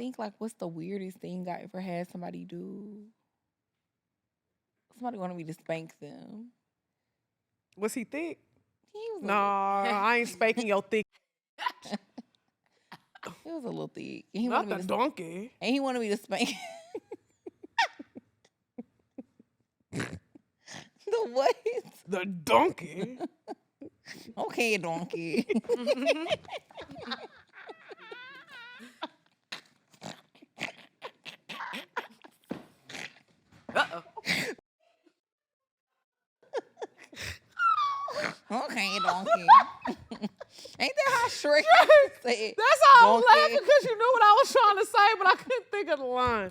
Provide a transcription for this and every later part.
think, like, what's the weirdest thing I ever had somebody do? Somebody wanted me to spank them. Was he thick? He was No, I ain't spanking your thick. He was a little thick. And he Not wanted the me to, donkey. and he wanted me to spank. The what? The donkey. Okay, donkey. Uh-oh. Okay, donkey. Ain't that how Shrek said? That's how I'm Donkey. laughing because you knew what I was trying to say, but I couldn't think of the line.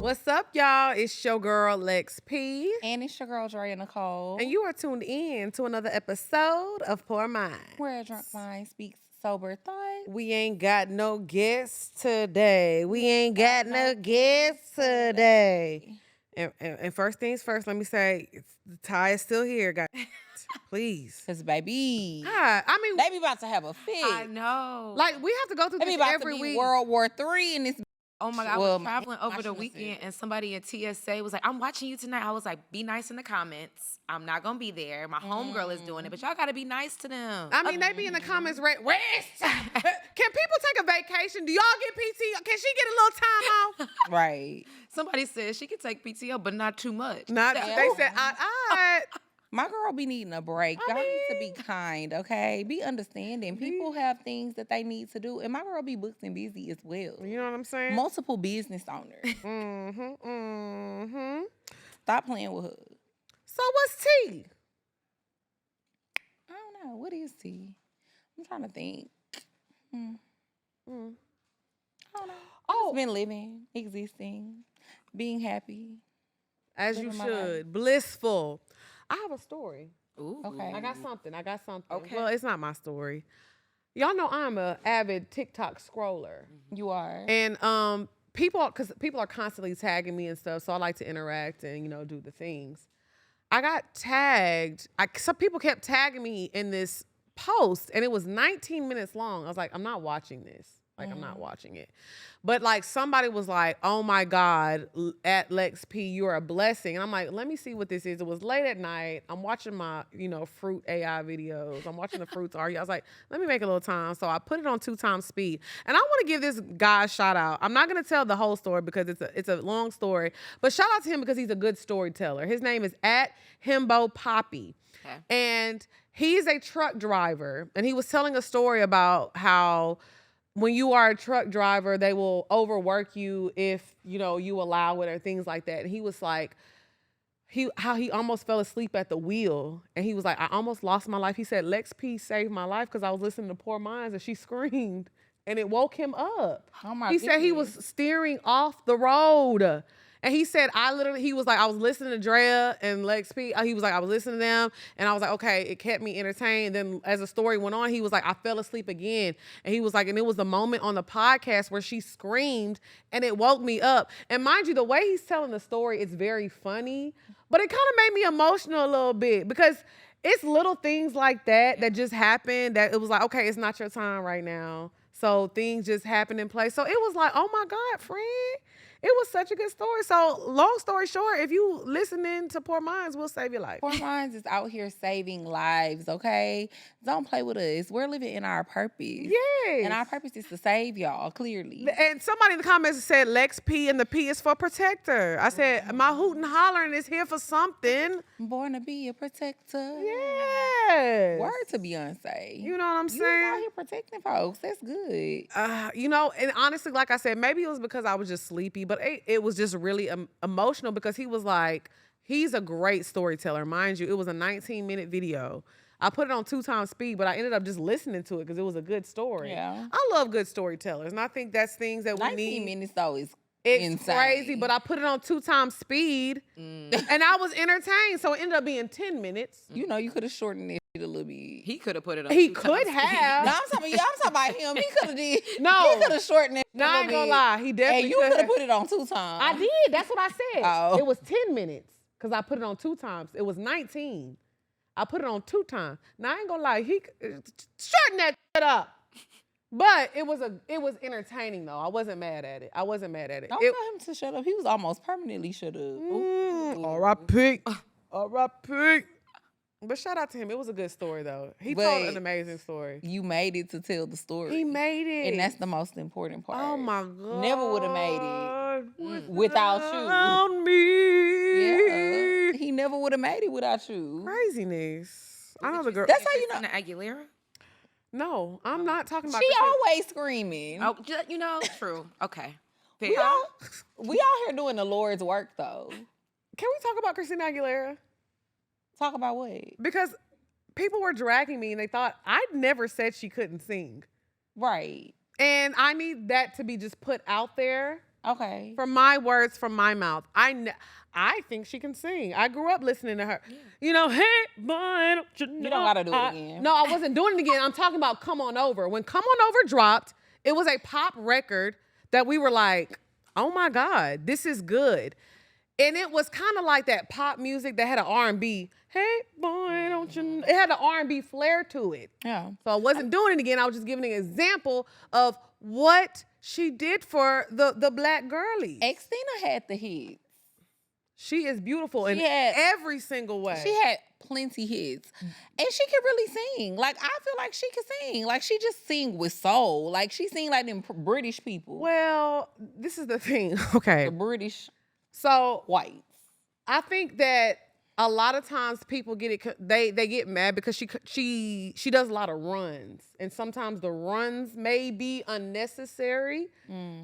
What's up, y'all? It's your girl, Lex P. And it's your girl, Drea Nicole. And you are tuned in to another episode of Poor Mind. Where a drunk mind speaks sober thought. We ain't got no guests today. We ain't got no guests today. And first things first, let me say, the tie is still here, guys. Please. Because, baby, God, I mean, they be about to have a fit. I know. like, we have to go through They be this about every to be week. World War III in this. Oh my God, Well, I was traveling over the shouldn't have weekend said and somebody at TSA was like, I'm watching you tonight. I was like, be nice in the comments. I'm not going to be there. My homegirl is doing it, but y'all got to be nice to them. I mean, they be in the comments, rest. Can people take a vacation? Do y'all get PTO? Can she get a little time off? Right. Somebody said she could take PTO, but not too much. Not, Yeah. They said, I. My girl be needing a break. Y'all need to be kind, okay? Be understanding. People have things that they need to do. And my girl be booked and busy as well. You know what I'm saying? Multiple business owners. Stop playing with her. So what's tea? I don't know. What is tea? I'm trying to think. I don't know. Oh, Been living, existing, being happy. as you living my life. should. Blissful. I have a story. Ooh. Okay. I got something. Okay. Well, it's not my story. Y'all know I'm a avid TikTok scroller. You are. And people are constantly tagging me and stuff, so I like to interact and, do the things. I got tagged. Some people kept tagging me in this post, and it was 19 minutes long. I was like, I'm not watching this. Like, I'm not watching it. But, like, somebody was like, oh, my God, at Lex P, you're a blessing. And I'm like, let me see what this is. It was late at night. I'm watching my, fruit AI videos. I'm watching the fruits argue. I was like, let me make a little time. So I put it on 2x speed. And I want to give this guy a shout out. I'm not going to tell the whole story because it's a long story. But shout out to him because he's a good storyteller. His name is @HimboPoppy. Okay. And he's a truck driver. And he was telling a story about how when you are a truck driver, they will overwork you if, you allow it or things like that. And he was like, how he almost fell asleep at the wheel. And he was like, I almost lost my life. He said, Lex P saved my life because I was listening to Poor Minds and she screamed and it woke him up. Oh my He said he was steering off the road. And he said, he was like, I was listening to Drea and Lex P. He was like, I was listening to them. And I was like, okay, it kept me entertained. Then as the story went on, he was like, I fell asleep again. And he was like, and it was the moment on the podcast where she screamed and it woke me up. And mind you, the way he's telling the story is very funny, but it kind of made me emotional a little bit because it's little things like that just happened that it was like, okay, it's not your time right now. So things just happened in place. So it was like, oh my God, friend. It was such a good story. So long story short, if you listening to Poor Minds, we'll save your life. Poor Minds is out here saving lives, okay? Don't play with us. We're living in our purpose. Yes. And our purpose is to save y'all, clearly. And somebody in the comments said Lex P and the P is for protector. I said, my hoot and hollering is here for something. Born to be a protector. Yes. Word to Beyonce. You know what I'm You was out saying? here protecting folks. That's good. And honestly, like I said, maybe it was because I was just sleepy, but it was just really emotional because he was like, he's a great storyteller. Mind you, it was a 19-minute video. I put it on 2x speed, but I ended up just listening to it because it was a good story. Yeah. I love good storytellers, and I think that's things that we 19 need. minutes, though, is It's Insane. crazy, but I put it on 2 times speed, and I was entertained. So it ended up being 10 minutes. You know, you could have shortened it a little bit. He could have put it on. He 2 could times have. No, I'm talking about him. He could have did. No. He could have shortened it. No, I ain't gonna lie. He definitely And you could could have. have put it on 2 times. I did. That's what I said. Oh. It was 10 minutes because I put it on 2 times. It was 19. I put it on 2 times. Now I ain't gonna lie. He shorten that shit up. But it was entertaining though. I wasn't mad at it. Don't tell him to shut up. He was almost permanently shut up. R.I.P. R.I.P. But shout out to him. It was a good story though. He told an amazing story. You made it to tell the story. He made it. And that's the most important part. Oh my God. Never would have made it without you. On me. Yeah. He never would have made it without you. Craziness. I know the girl. That's how you know. Christina Aguilera. No, I'm not talking about. She Christina. always screaming. Oh, you know, true. Okay. We out here doing the Lord's work though. Can we talk about Christina Aguilera? Talk about what? Because people were dragging me and they thought I never said she couldn't sing. Right. And I need that to be just put out there. Okay. From my words, from my mouth. I think she can sing. I grew up listening to her. Yeah. You know, hey, boy, don't you know? You don't gotta do it again. No, I wasn't doing it again. I'm talking about Come On Over. When Come On Over dropped, it was a pop record that we were like, oh my God, this is good. And it was kind of like that pop music that had an R&B. Hey, boy, don't you know? It had an R&B flair to it. Yeah. So I wasn't doing it again. I was just giving an example of what she did for the black girlies. Xtina had the hits. She is beautiful in every single way. She had plenty hits. And she could really sing. Like, I feel like she could sing. Like, she just sing with soul. Like, she sing like them British people. Well, this is the thing. Okay. The British So whites. I think that a lot of times people get it. They get mad because she does a lot of runs, and sometimes the runs may be unnecessary.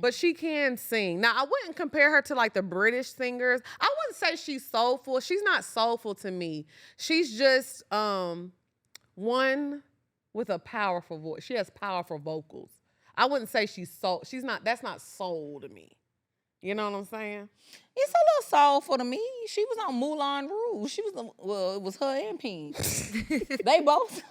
But she can sing. Now I wouldn't compare her to like the British singers. I wouldn't say she's soulful. She's not soulful to me. She's just one with a powerful voice. She has powerful vocals. I wouldn't say she's soul. She's not. That's not soul to me. You know what I'm saying? It's a little soulful to me. She was on Moulin Rouge. She was, it was her and Pink. They both.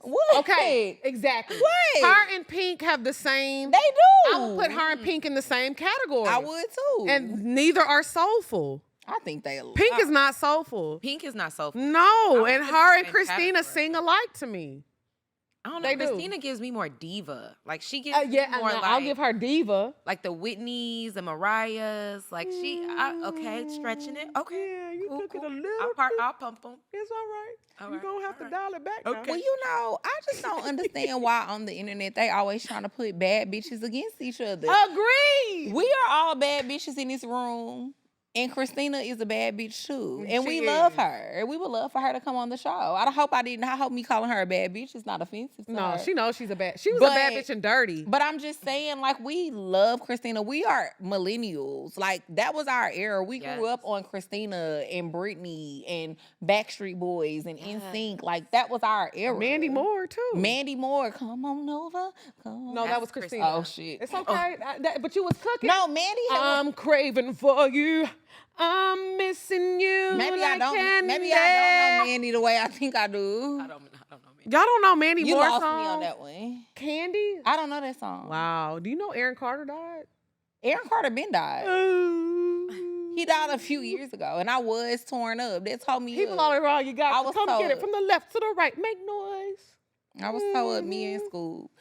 What? Okay, exactly. What? Her and Pink have the same. They do. I would put her and Pink in the same category. I would too. And neither are soulful. I think they. Pink is not soulful. Pink is not soulful. No, and put her it in and the same Christina category. sing alike to me. I don't know. They do. Christina gives me more diva. Like she gives me Yeah, more no, like I'll give her diva. like the Whitneys, the Mariahs. Like okay, stretching it. Okay, Yeah, you cool, took it cool. a little. I'll pump them. It's all right. All You're right, gonna have to all right. dial it back. Okay. Now. Well, you know, I just don't understand why on the internet they always trying to put bad bitches against each other. Agreed. We are all bad bitches in this room. And Christina is a bad bitch too. And She we love is. her. We would love for her to come on the show. I hope me calling her a bad bitch is not offensive to No, her. she knows she's a bad. She was a bad But- bitch and dirty. But I'm just saying, like, we love Christina. We are millennials. Like, that was our era. We grew Yes. up on Christina and Britney and Backstreet Boys and NSYNC. Like, that was our era. Mandy Moore too. Mandy Moore, come on over. Come No, on. that was That's Christina. Oh, shit. It's okay. But you was cooking. No, Mandy had I'm craving for you. I'm missing you. maybe like I don't candy. know Mandy the way I think I do. I don't know. Man. Y'all don't know Mandy You Moore lost song? me on that one. Candy? I don't know that song. Wow. Do you know Aaron Carter died? Aaron Carter been died. He died a few years ago, and I was torn up. They told me People up. all around, you got I to was come get told. it from the left to the right. Make noise. I was so up me in school.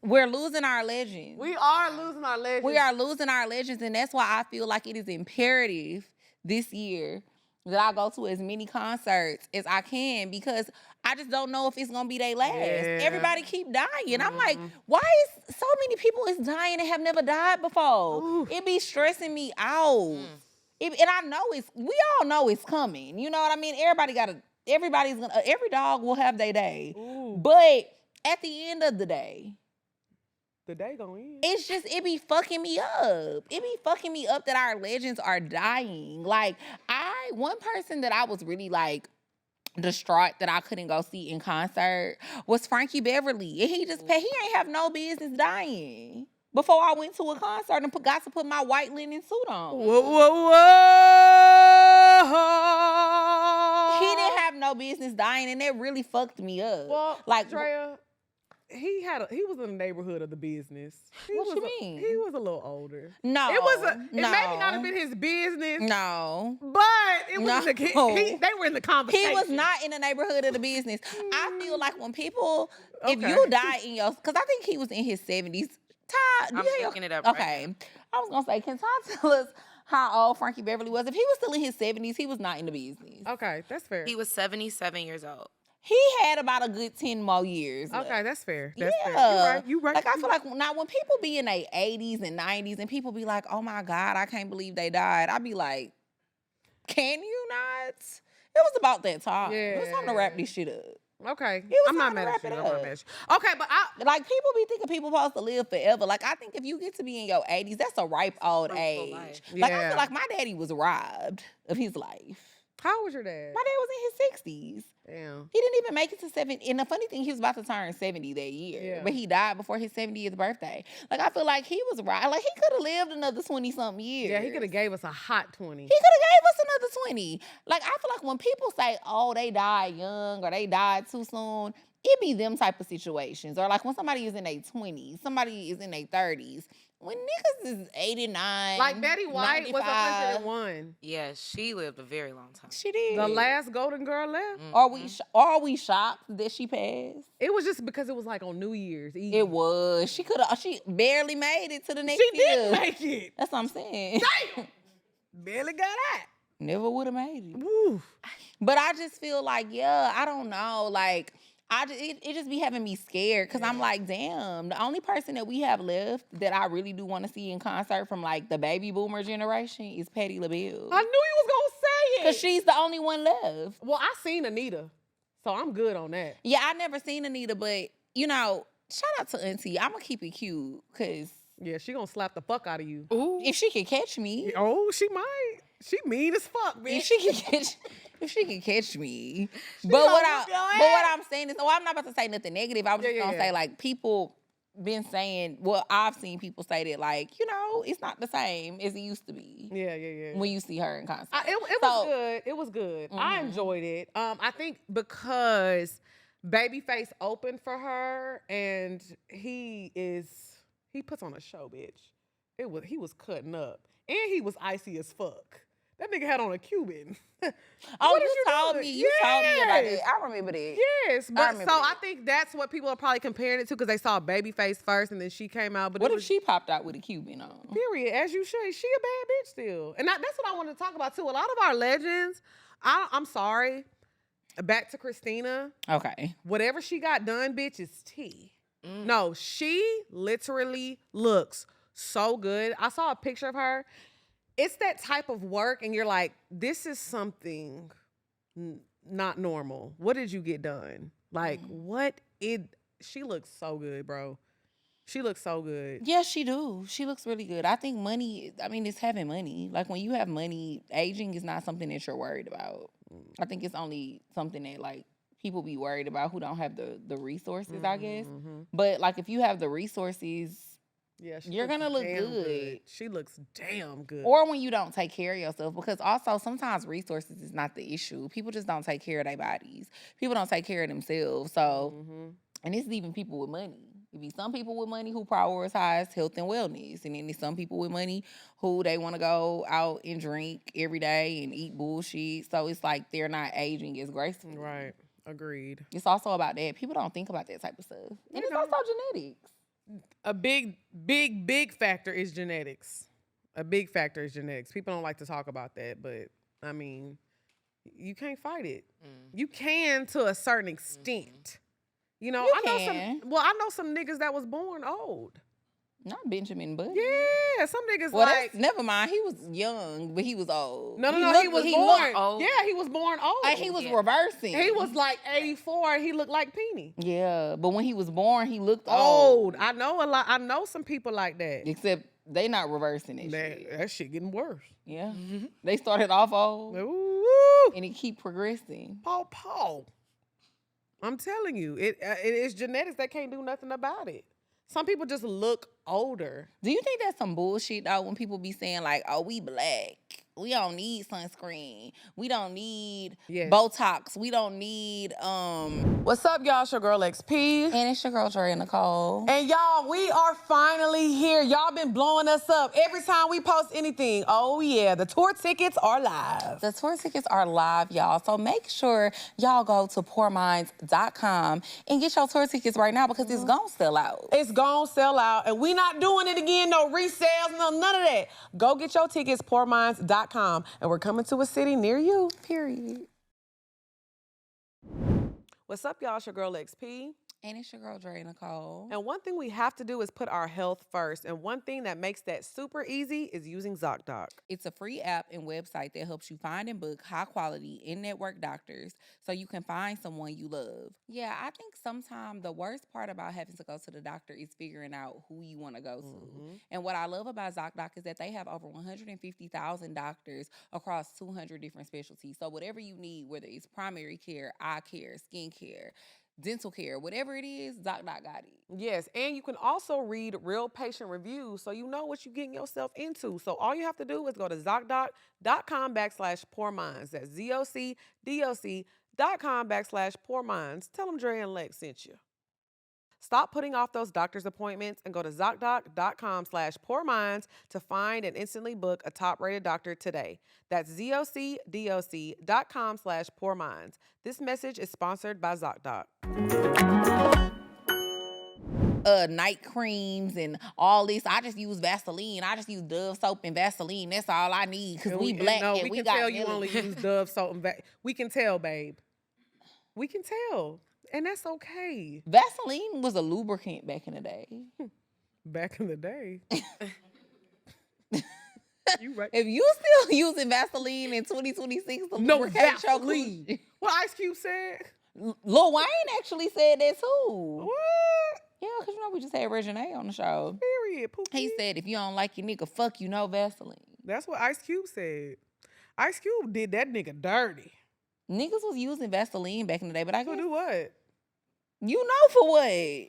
We're losing our legends. We are losing our legends. We are losing our legends, and that's why I feel like it is imperative this year that I go to as many concerts as I can, because I just don't know if it's gonna be their last. Yeah. Everybody keep dying. I'm like, why is so many people is dying and have never died before? Ooh. It be stressing me out. And I know we all know it's coming. You know what I mean? Every dog will have their day. Ooh. But at the end of the day, The day gonna end. it be fucking me up. It be fucking me up that our legends are dying. Like, one person that I was really like distraught that I couldn't go see in concert was Frankie Beverly. And he ain't have no business dying. before I went to a concert and got to put my white linen suit on. Whoa. He didn't have no business dying, and that really fucked me up. Well, like, Drea, he was in the neighborhood of the business. What you mean? He was a little older. no, It maybe not have been his business. No. But it was they were in the conversation. He was not in the neighborhood of the business. I feel like when people, if Okay. you die in your, because I think he was in his 70s. Todd, I'm looking it up Okay. right now. I was going to say, can Todd tell us how old Frankie Beverly was? If he was still in his 70s, he was not in the business. Okay, that's fair. He was 77 years old. He had about a good 10 more years. Okay, left. that's fair. That's Yeah. fair. You right. Like, I feel like now when people be in their 80s and 90s and people be like, oh my God, I can't believe they died. I be like, can you not? It was about that time. It was time to wrap this shit up. Okay. was I'm not time to mad wrap at you. it I'm not up. mad at you. Okay, but Like, people be thinking people supposed to live forever. Like, I think if you get to be in your 80s, that's a ripe old Fruitful age. life. Like, I Yeah. feel like my daddy was robbed of his life. how old was your dad? My dad was in his 60s. Damn. He didn't even make it to 70. And the funny thing, he was about to turn 70 that year. Yeah. But he died before his 70th birthday. Like, I feel like he was right. Like, he could have lived another 20-something years. Yeah, he could have gave us a hot 20. He could have gave us another 20. Like, I feel like when people say, oh, they died young or they died too soon, it be them type of situations. Or like when somebody is in their 20s, somebody is in their 30s. When niggas is 89, Like Betty White was 95, 101. Yeah, she lived a very long time. She did. The last Golden Girl left. Are we shocked that she passed? It was just because it was like on New Year's Eve. It was. She barely made it to the next She year. did make it. That's what I'm saying. Damn. Barely got out. Never would have made it. Woo. But I just feel like, yeah, I don't know. Like, it just be having me scared because I'm like, damn, the only person that we have left that I really do want to see in concert from like the baby boomer generation is Patti LaBelle. I knew you was gonna say it. Because she's the only one left. Well, I seen Anita, so I'm good on that. Yeah, I never seen Anita, but you know, shout out to Auntie. I'm gonna keep it cute because Yeah, she gonna slap the fuck out of you. Ooh. if she can catch me, Oh, she might. She mean as fuck, bitch. if she can catch me. But gonna what whoop your I'm saying is, I'm not about to say nothing negative. I was just gonna say like people been saying, well, I've seen people say that like, you know, it's not the same as it used to be Yeah. when you see her in concert. It was good. It was good. I enjoyed it. I think because Babyface opened for her and he puts on a show, bitch. He was cutting up. And he was icy as fuck. That nigga had on a Cuban. Oh, What is you told doing? me. You told me about Yes. that. I remember that. Yes, but remember so that. I think that's what people are probably comparing it to because they saw Babyface first and then she came out. But What it if was, she popped out with a Cuban on? period, as you should. She a bad bitch still. And that's what I wanted to talk about too. A lot of our legends, I'm sorry, back to Christina, Okay. whatever she got done, bitch, is tea. No, she literally looks so good. I saw a picture of her. It's that type of work and you're like, this is something not normal. What did you get done? Like, she looks so good, bro. She looks so good. Yes, she do. She looks really good. I think money, it's having money. Like when you have money, aging is not something that you're worried about. I think it's only something that like people be worried about who don't have the resources, I guess. But like if you have the resources, Yeah, you're looks gonna look damn good. She looks damn good. or when you don't take care of yourself, because also sometimes resources is not the issue. People just don't take care of their bodies. People don't take care of themselves. So, and this is even people with money. It be some people with money who prioritize health and wellness, and then there's some people with money who they want to go out and drink every day and eat bullshit. So it's like they're not aging as gracefully. Right. Agreed. It's also about that. People don't think about that type of stuff, and it's also genetics. A big factor is genetics. A big factor is genetics. People don't like to talk about that, but I mean, you can't fight it. You can to a certain extent. You know, You I know can. I know some niggas that was born old. Not Benjamin Button. Yeah, some niggas Well, like never mind. He was young, but he was old. No, He he was looked born. old. Yeah, he was born old. And he was Yeah. reversing. He was like 84. He looked like Peony. Yeah, but when he was born, he looked old. Old. I know a lot. I know some people like that. Except they not reversing that shit. That shit getting worse. Yeah. They started off old Ooh, and it keep progressing. Paul. I'm telling you, it is genetics. They can't do nothing about it. Some people just look older. Do you think that's some bullshit though when people be saying like, oh, we black. We don't need sunscreen. We don't need Botox. We don't need What's up, y'all? It's your girl Lex P. And it's your girl Drea Nicole. And y'all, we are finally here. Y'all been blowing us up every time we post anything. Oh yeah, the tour tickets are live. The tour tickets are live, y'all. So make sure y'all go to poorminds.com and get your tour tickets right now because it's gonna sell out. It's gonna sell out, and we not doing it again. No resales, none of that. Go get your tickets, poorminds.com, and we're coming to a city near you. Period. What's up, y'all? It's your girl Lex P. And it's your girl Drea Nicole. And one thing we have to do is put our health first. And one thing that makes that super easy is using ZocDoc. It's a free app and website that helps you find and book high quality in-network doctors so you can find someone you love. Yeah, I think sometimes the worst part about having to go to the doctor is figuring out who you want to go to. And what I love about ZocDoc is that they have over 150,000 doctors across 200 different specialties. So whatever you need, whether it's primary care, eye care, skin care, dental care, whatever it is, ZocDoc got it. Yes, and you can also read real patient reviews so you know what you're getting yourself into. So all you have to do is go to ZocDoc.com/poorminds. That's ZocDoc.com/poorminds. Tell them Dre and Lex sent you. Stop putting off those doctor's appointments and go to ZocDoc.com/poorminds to find and instantly book a top-rated doctor today. That's ZocDoc.com/poorminds. This message is sponsored by ZocDoc. Night creams and all this. I just use Vaseline. I just use Dove soap and Vaseline. That's all I need because we black and we can got tell you only use Dove soap and we can tell, babe. We can tell. And that's okay. Vaseline was a lubricant back in the day. Back in the day. You right. If you still using Vaseline in 2026 to lubricate your coochie. What Ice Cube said? Lil Wayne actually said that too. What? Yeah, because you know we just had Reginae on the show. Period. Pookie. He said, if you don't like your nigga, fuck you, no Vaseline. That's what Ice Cube said. Ice Cube did that nigga dirty. Niggas was using Vaseline back in the day, but I guess... To do what? You know for what?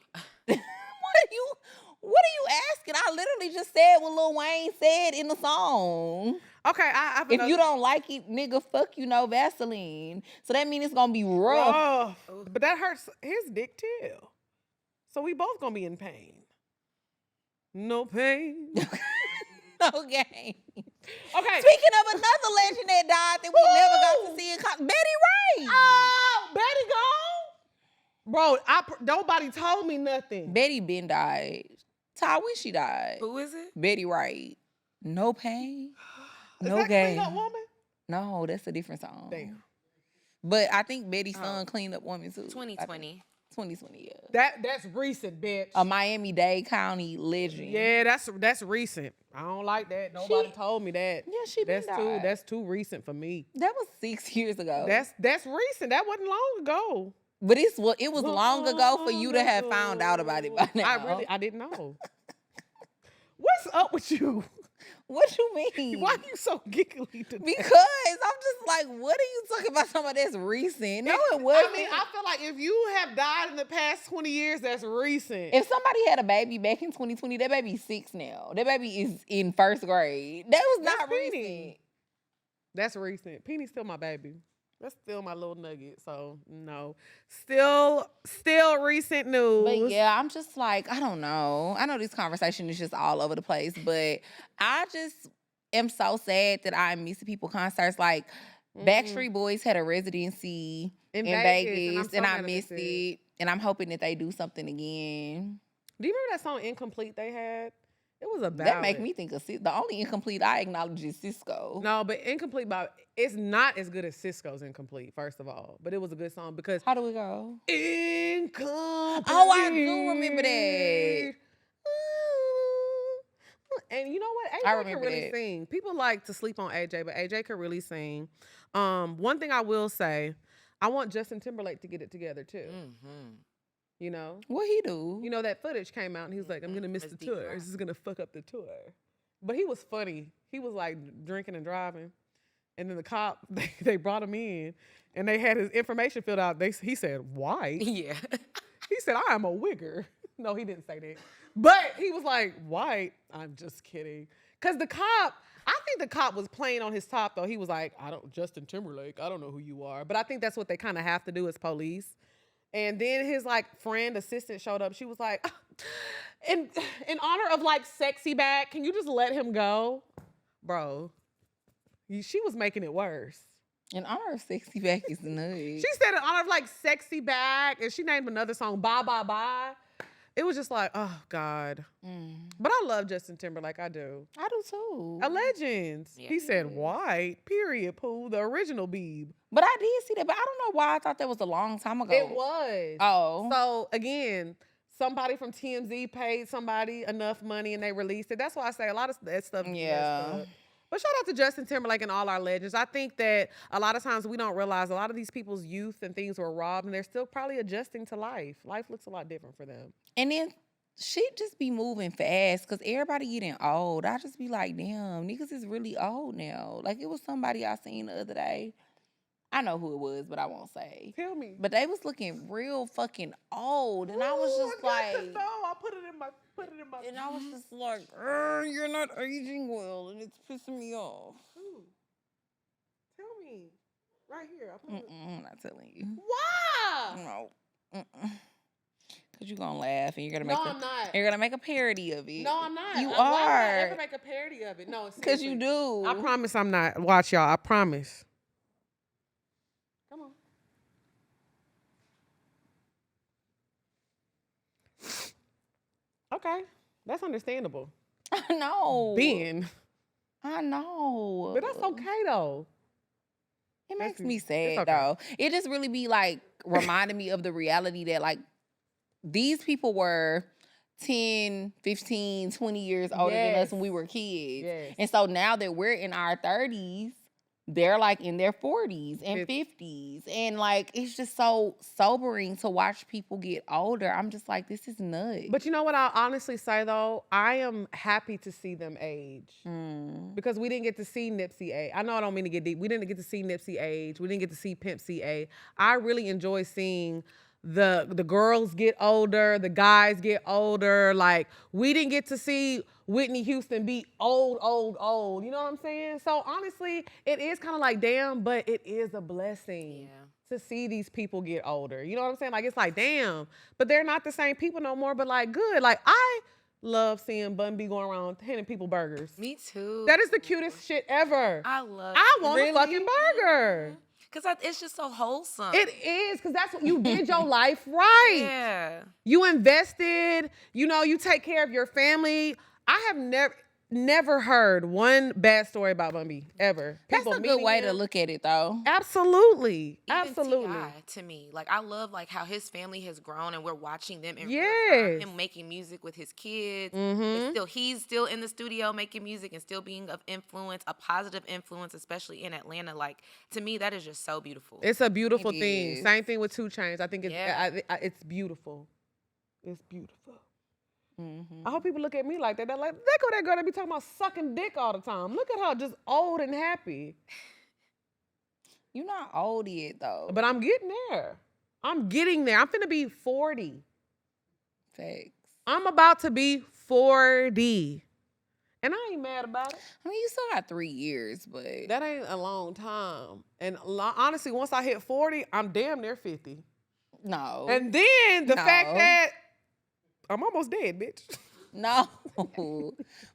What are you asking? I literally just said what Lil Wayne said in the song. Okay, if you don't like it, nigga, fuck you, no Vaseline. So that means it's gonna be rough. But that hurts his dick too. So we both gonna be in pain. No pain. No gain. Okay. Speaking of another legend that died that we never got to see in Betty Wright. Oh, Betty gone? Bro, nobody told me nothing. Betty been died. Ty, when she died? Who is it? Betty Wright. No pain. Is no that gain. Clean Up Woman? No, that's a different song. Damn. But I think Betty's son Clean Up Woman too. 2020. 2020, yeah. That's recent, bitch. A Miami-Dade County legend. Yeah, that's recent. I don't like that. Nobody told me that. Yeah, she been died. That's too recent for me. That was 6 years ago. That's recent. That wasn't long ago. But it was long ago for you to have found out about it by now. I didn't know. What's up with you? What you mean? Why are you so giggly today? Because I'm just like, what are you talking about? Somebody that's recent. No, it wasn't. I mean, I feel like if you have died in the past 20 years, that's recent. If somebody had a baby back in 2020, that baby's 6 now. That baby is in 1st grade. That was not recent. That's recent. Penny's still my baby. That's still my little nugget. So no, still recent news. But yeah, I'm just like, I don't know. I know this conversation is just all over the place, but I just am so sad that I'm missing people concerts. Like Backstreet Boys had a residency in Vegas, and I missed it. And I'm hoping that they do something again. Do you remember that song "Incomplete" they had? It was a ballad. That make me think of the only Incomplete I acknowledge is Cisco. No, but Incomplete, it's not as good as Cisco's Incomplete, first of all. But it was a good song because... How do we go? Incomplete. Oh, I do remember that. And you know what? AJ can really sing. People like to sleep on AJ, but AJ can really sing. One thing I will say, I want Justin Timberlake to get it together too. Mm-hmm. You know? What he do? You know, that footage came out and he was like, I'm going to miss the tour. This is going to fuck up the tour. But he was funny. He was like drinking and driving. And then the cop, they brought him in and they had his information filled out. He said, white? Yeah. He said, I am a wigger. No, he didn't say that. But he was like, white? I'm just kidding. Because the cop, I think the cop was playing on his top, though. He was like, Justin Timberlake, I don't know who you are. But I think that's what they kind of have to do as police. And then his like assistant showed up. She was like, in honor of like sexy back, can you just let him go? Bro, she was making it worse. In honor of sexy back is nuts. She said in honor of like sexy back, and she named another song, Bye Bye Bye. It was just like, oh God. But I love Justin Timberlake, I do. I do too. A legend. Yeah. He said white, period, Pooh, the original Beeb. But I did see that, but I don't know why I thought that was a long time ago. It was. Oh. So again, somebody from TMZ paid somebody enough money and they released it. That's why I say a lot of that stuff is messed up. But shout out to Justin Timberlake and all our legends. I think that a lot of times we don't realize a lot of these people's youth and things were robbed, and they're still probably adjusting to life. Life looks a lot different for them. And then shit just be moving fast because everybody getting old. I just be like, damn, niggas is really old now. Like, it was somebody I seen the other day. I know who it was, but I won't say. Tell me. But they was looking real fucking old, and I was just like, no, I put it in my. And I was just like, you're not aging well, and it's pissing me off. Ooh. Tell me. Right here. I'm not telling you. Why? No. Because you're going to laugh, and you're going to make I'm not. You're going to make a parody of it. No, I'm not. You Why are. would I ever make a parody of it? No, Because you do. I promise I'm not. Watch, y'all. I promise. Come on. Okay. That's understandable. I know. Ben. I know. But that's okay, though. It makes That's- me it's sad, okay. though. It just really be like reminding me of the reality that like these people were 10, 15, 20 years older than us when we were kids. Yes. And so now that we're in our 30s, they're like in their 40s and 50s. And like, it's just so sobering to watch people get older. I'm just like, this is nuts. But you know what I'll honestly say, though? I am happy to see them age. Because we didn't get to see Nipsey age. I know I don't mean to get deep. We didn't get to see Nipsey age. We didn't get to see Pimp C age. I really enjoy seeing the girls get older, the guys get older. Like, we didn't get to see Whitney Houston be old. You know what I'm saying? So honestly, it is kind of like, damn, but it is a blessing to see these people get older. You know what I'm saying? Like, it's like, damn, but they're not the same people no more, but like, good. Like, I love seeing Bun B going around handing people burgers. Me too. That is the cutest shit ever. I love I want a fucking burger. Because it's just so wholesome. It is, because that's what you did your life right. Yeah. You invested, you know, you take care of your family. I have never heard one bad story about Bun B, ever. That's People a good meeting way him. to look at it, though. Absolutely. Even Absolutely. T.I. to me, like, I love like how his family has grown and we're watching them in real Yes. time, him making music with his kids. Mhm. He's still in the studio making music and still being of influence, a positive influence, especially in Atlanta. Like, to me, that is just so beautiful. It's a beautiful It thing. is. Same thing with 2 Chainz. I think it's Yeah. it's beautiful. It's beautiful. Mm-hmm. I hope people look at me like that. They're like, there go that girl that be talking about sucking dick all the time. Look at her, just old and happy. You're not old yet, though. But I'm getting there. I'm getting there. I'm finna be 40. Facts. I'm about to be 40. And I ain't mad about it. I mean, you still got 3 years, but That ain't a long time. And honestly, once I hit 40, I'm damn near 50. no. And then the fact No. that I'm almost dead, bitch. No.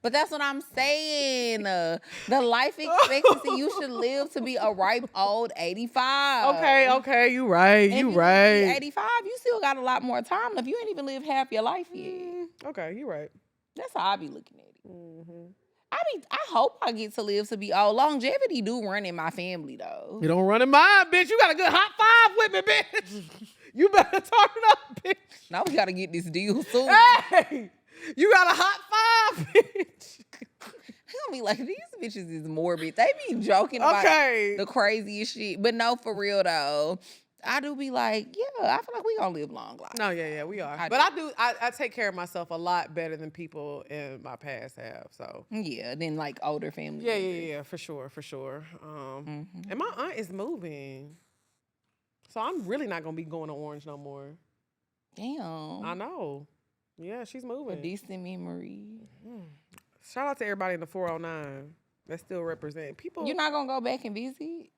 But that's what I'm saying. The life expectancy you should live to be a ripe old 85. Okay, you right, And you if you right. be 85, you still got a lot more time left. You ain't even lived half your life yet. Okay, you right. That's how I be looking at it. Mm-hmm. I hope I get to live to be old. Longevity do run in my family, though. You don't run in mine, bitch. You got a good hot 5 with me, bitch. You better turn up, bitch. Now we gotta get this deal soon. Hey, you got a hot 5, bitch. I'll be like, these bitches is morbid. They be joking about the craziest shit. But no, for real, though. I do be like, yeah, I feel like we gonna live long lives. No, yeah, we are. I But do. I take care of myself a lot better than people in my past have. So Yeah, then like older family. yeah, for sure. Mm-hmm. And my aunt is moving, so I'm really not gonna be going to Orange no more. Damn. I know. Yeah, she's A moving. distant memory. Shout out to everybody in the 409 that still represent people. You're not gonna go back and visit?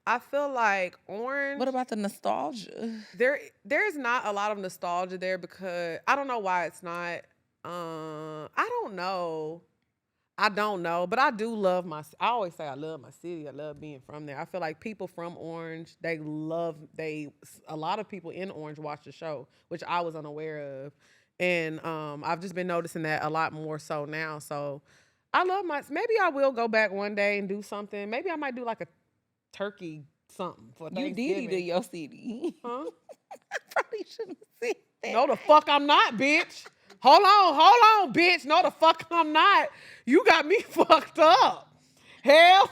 I feel like Orange. What about the nostalgia? There's not a lot of nostalgia there because I don't know why it's not. I don't know, but I do love I always say I love my city. I love being from there. I feel like people from Orange, a lot of people in Orange watch the show, which I was unaware of. And I've just been noticing that a lot more so now. So I love maybe I will go back one day and do something. Maybe I might do like a turkey something for Thanksgiving. You did it to your city. Huh? I probably shouldn't have said that. No, the fuck I'm not, bitch. Hold on, bitch. No, the fuck I'm not. You got me fucked up. Hell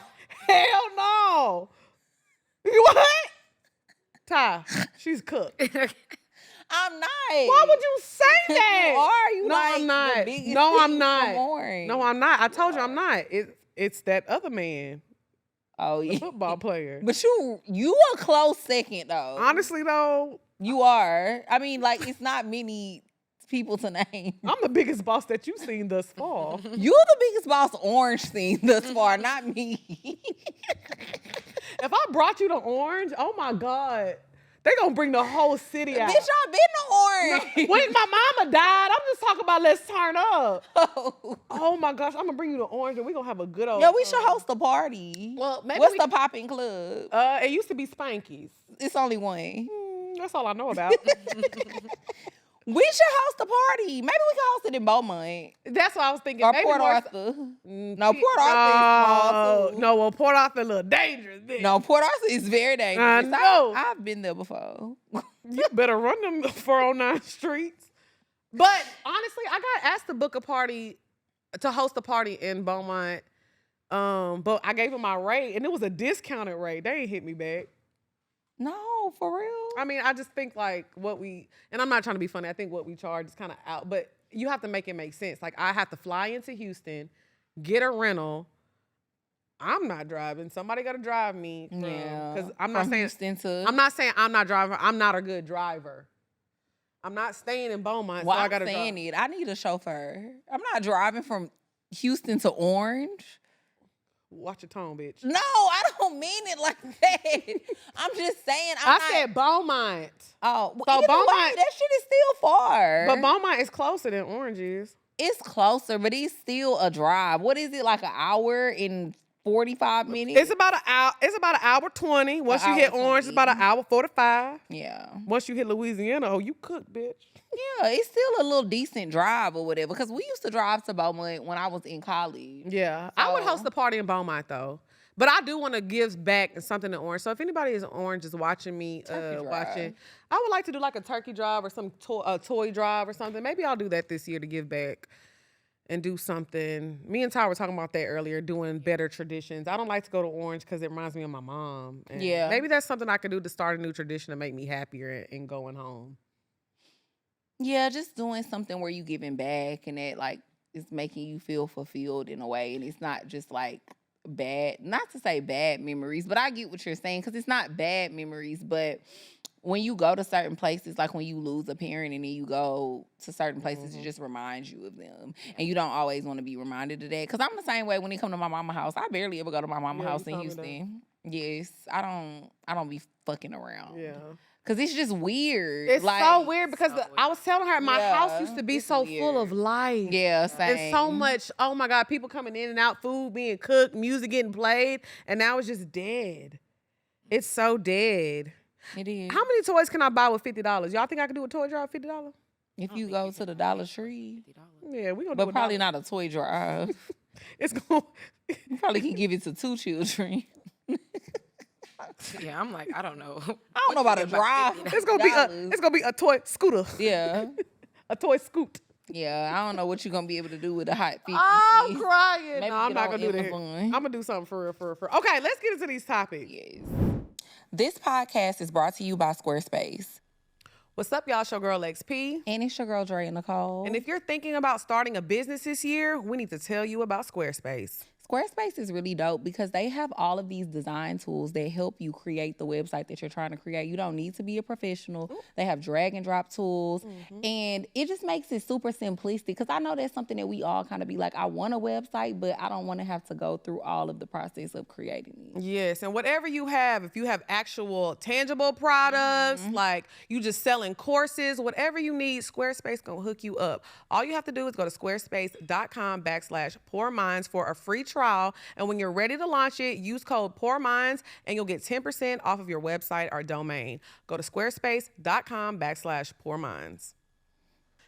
no. You what? Ty, she's cooked. I'm not. Why would you say that? You are. You no, like I'm not. the biggest No, I'm thing not. from Orange. No, I'm not. I told you I'm not. It's that other man, Oh the yeah. football player. But you a close second though. Honestly though, You are. I mean, like it's not many people to name. I'm the biggest boss that you've seen thus far. You're the biggest boss Orange seen thus far, not me. If I brought you to Orange, oh my God, they gonna bring the whole city out. Bitch, I've been to Orange. When my mama died, I'm just talking about let's turn up. Oh. Oh my gosh, I'm gonna bring you to Orange and we gonna have a good old Yo, we time. should host a party. Well, maybe What's the popping club? It used to be Spanky's. It's only one. That's all I know about. We should host a party. Maybe we can host it in Beaumont. That's what I was thinking. Or Maybe Port more Arthur. No, Port Arthur is small too. No, well, Port Arthur a little dangerous. Bitch. No, Port Arthur is very dangerous. I know. I've been there before. You better run them 409 streets. But honestly, I got asked to host a party in Beaumont. But I gave them my rate, and it was a discounted rate. They ain't hit me back. No, for real. I mean, I just think like and I'm not trying to be funny. I think what we charge is kind of out, but you have to make it make sense. Like I have to fly into Houston, get a rental. I'm not driving. Somebody got to drive me. Because I'm not saying Houston to. I'm not saying I'm not driving. I'm not a good driver. I'm not staying in Beaumont, Well, so I I'm got to saying drive. it. I need a chauffeur. I'm not driving from Houston to Orange. Watch your tone, bitch. No, I don't mean it like that. I'm just saying. I said Beaumont. Oh, well, So either Beaumont- way, that shit is still far. But Beaumont is closer than Orange is. It's closer, but it's still a drive. What is it, like an hour and 45 minutes? It's about an hour. It's about an hour 20. Once you hit hour Orange, it's 20. about an hour 45. Yeah. Once you hit Louisiana, oh, you cook, bitch. Yeah, it's still a little decent drive or whatever. Because we used to drive to Beaumont when I was in college. Yeah, I would So- host a party in Beaumont though. But I do want to give back something to Orange. So if anybody is Orange is watching me, Turkey watching, I would like to do like a turkey drive or some toy drive or something. Maybe I'll do that this year to give back and do something. Me and Ty were talking about that earlier, doing better traditions. I don't like to go to Orange because it reminds me of my mom. And Yeah. maybe that's something I could do to start a new tradition to make me happier in going home. Yeah, just doing something where you giving back and that like it's making you feel fulfilled in a way. And it's not just like not to say bad memories, but I get what you're saying because it's not bad memories. But when you go to certain places, like when you lose a parent and then you go to certain places, it just reminds you of them. And you don't always want to be reminded of that. Because I'm the same way when it come to my mama's house. I barely ever go to my mama's house in Houston. Yes, I don't be fucking around. Yeah. Cause it's just weird. It's like, so weird because I was telling her my Yeah, house used to be it's so full of weird. life. Yeah, same. And so much, oh my God, people coming in and out, food being cooked, music getting played, and now it's just dead. It's so dead. It is. How many toys can I buy with $50? Y'all think I could do a toy drive with $50? If you go to the Dollar Tree, Yeah, we gonna but do probably $1. not a toy drive. It's going You probably can give it to 2 children. Yeah, I'm like, I don't know. I don't know about a drive. it's gonna be a toy scooter. Yeah. A toy scoot. Yeah, I don't know what you're gonna be able to do with a hot 50. I'm crying. Maybe No, I'm get not on gonna do that. Amazon. I'm gonna do something for real. Okay, let's get into these topics. Yes. This podcast is brought to you by Squarespace. What's up, y'all? It's your girl, Lex P. And it's your girl, Drea Nicole. And if you're thinking about starting a business this year, we need to tell you about Squarespace. Squarespace is really dope because they have all of these design tools that help you create the website that you're trying to create. You don't need to be a professional. They have drag and drop tools, and it just makes it super simplistic because I know that's something that we all kind of be like, I want a website, but I don't want to have to go through all of the process of creating it. Yes, and whatever you have, if you have actual tangible products, like you just selling courses, whatever you need, Squarespace gonna hook you up. All you have to do is go to squarespace.com/poorminds for a free trial. And when you're ready to launch it, use code POORMINDS and you'll get 10% off of your website or domain. Go to squarespace.com/poorminds.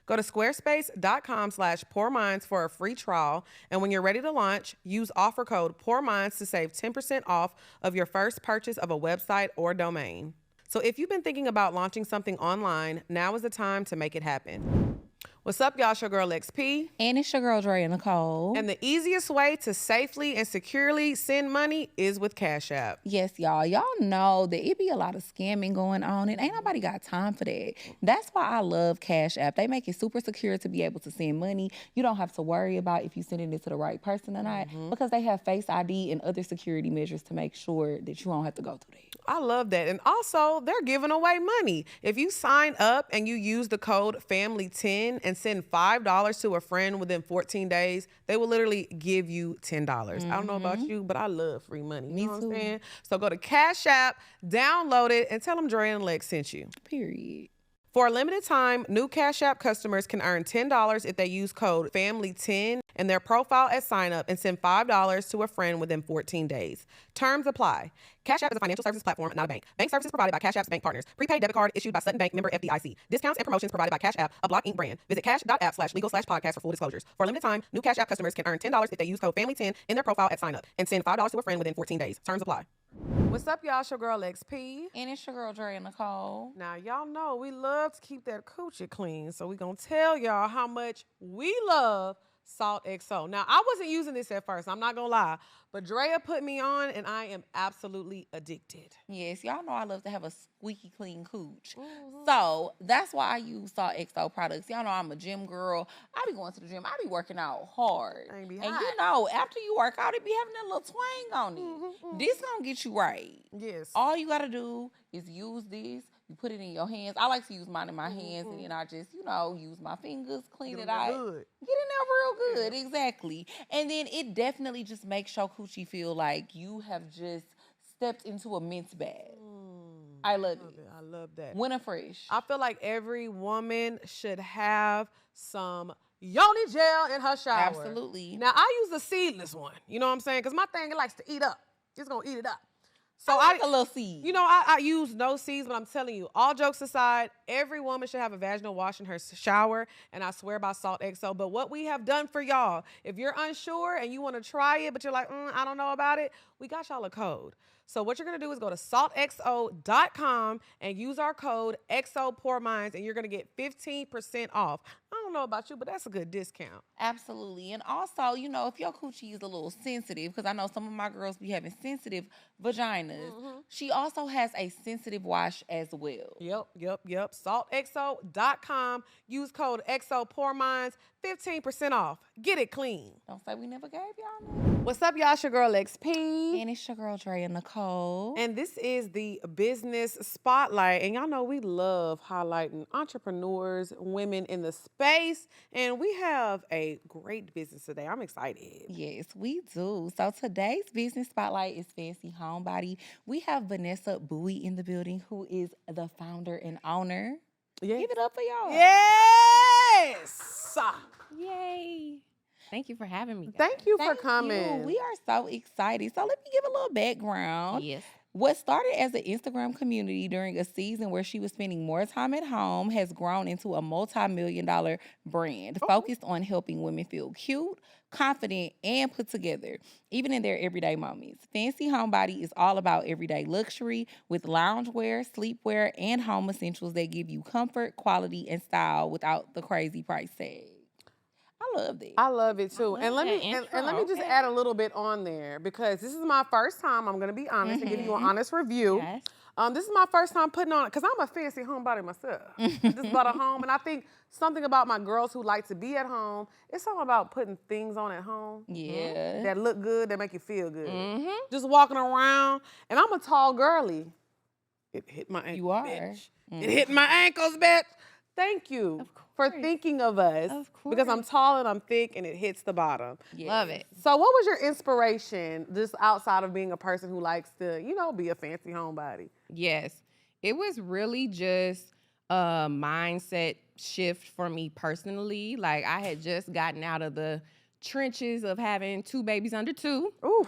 Go to squarespace.com/poorminds for a free trial. And when you're ready to launch, use offer code POORMINDS to save 10% off of your first purchase of a website or domain. So if you've been thinking about launching something online, now is the time to make it happen. What's up, y'all? It's your girl, Lex P. And it's your girl, Drea Nicole. And the easiest way to safely and securely send money is with Cash App. Yes, y'all. Y'all know that it be a lot of scamming going on, and ain't nobody got time for that. That's why I love Cash App. They make it super secure to be able to send money. You don't have to worry about if you're sending it to the right person or not because they have Face ID and other security measures to make sure that you won't have to go through that. I love that. And also, they're giving away money. If you sign up and you use the code FAMILY10 and send $5 to a friend within 14 days, they will literally give you $10. I don't know about you, but I love free money. You know what I'm saying? So go to Cash App, download it, and tell them Drea and Lex sent you. Period. For a limited time, new Cash App customers can earn $10 if they use code FAMILY10 in their profile at sign up and send $5 to a friend within 14 days. Terms apply. Cash App is a financial services platform, not a bank. Bank services provided by Cash App's bank partners. Prepaid debit card issued by Sutton Bank, member FDIC. Discounts and promotions provided by Cash App, a Block Inc. brand. Visit cash.app/legal/podcast for full disclosures. For a limited time, new Cash App customers can earn $10 if they use code FAMILY10 in their profile at sign up and send $5 to a friend within 14 days. Terms apply. What's up, y'all? It's your girl, Lex P. And it's your girl, Drea Nicole. Now, y'all know we love to keep that coochie clean, so we gonna tell y'all how much we love Salt XO. Now, I wasn't using this at first, I'm not gonna lie, but Drea put me on and I am absolutely addicted. Yes, y'all know I love to have a squeaky clean cooch. So that's why I use Salt XO products. Y'all know I'm a gym girl. I be going to the gym. I be working out hard. Ain't be And hot. you know, after you work out, it be having that little twang on it. This gonna get you right. Yes. All you gotta do is use this. You put it in your hands. I like to use mine in my hands, and then I just, use my fingers, clean it out. Good. Get in there real good, exactly. And then it definitely just makes your coochie feel like you have just stepped into a mint bag. I love it. I love that. Winter fresh. I feel like every woman should have some yoni gel in her shower. Absolutely. Now, I use the seedless one. You know what I'm saying? Because my thing, it likes to eat up. It's going to eat it up. So I like a little seed. I use no seeds, but I'm telling you, all jokes aside, every woman should have a vaginal wash in her shower, and I swear by Salt XO. But what we have done for y'all, if you're unsure and you want to try it, but you're like, I don't know about it, we got y'all a code. So what you're going to do is go to saltxo.com and use our code XOPoorMinds, and you're going to get 15% off. I don't know about you, but that's a good discount. Absolutely. And also, if your coochie is a little sensitive, because I know some of my girls be having sensitive vaginas, she also has a sensitive wash as well. Yep. Saltxo.com. Use code XOPoorMinds, 15% off. Get it clean. Don't say we never gave y'all none. What's up, y'all? It's your girl, Lex P. And it's your girl, Drea Nicole. And this is the Business Spotlight. And y'all know we love highlighting entrepreneurs, women in the space. And we have a great business today. I'm excited. Yes, we do. So today's Business Spotlight is Fancy Homebody. We have Vanessa Bowie in the building, who is the founder and owner. Yes. Give it up for y'all. Yes! Yay. Thank you for having me, guys. Thank you for Thank coming. you. We are so excited. So let me give a little background. Yes. What started as an Instagram community during a season where she was spending more time at home has grown into a multi-million-dollar brand focused on helping women feel cute, confident, and put together, even in their everyday moments. Fancy Homebody is all about everyday luxury with loungewear, sleepwear, and home essentials that give you comfort, quality, and style without the crazy price tag. I love that. I love it too. And let that me intro. and let me just add a little bit on there because this is my first time, I'm going to be honest, and give you an honest review. Yes. This is my first time putting on it because I'm a fancy homebody myself. I just bought a home, and I think something about my girls who like to be at home, it's something about putting things on at home Yeah. that look good, that make you feel good. Just walking around, and I'm a tall girly. It hit my ankles, You are. bitch. It hit my ankles, bitch. Thank you for thinking of us. Of Because I'm course. tall and I'm thick and it hits the bottom. Yes. Love it. So what was your inspiration just outside of being a person who likes to, be a fancy homebody? Yes. It was really just a mindset shift for me personally. Like I had just gotten out of the trenches of having 2 babies under 2. Ooh.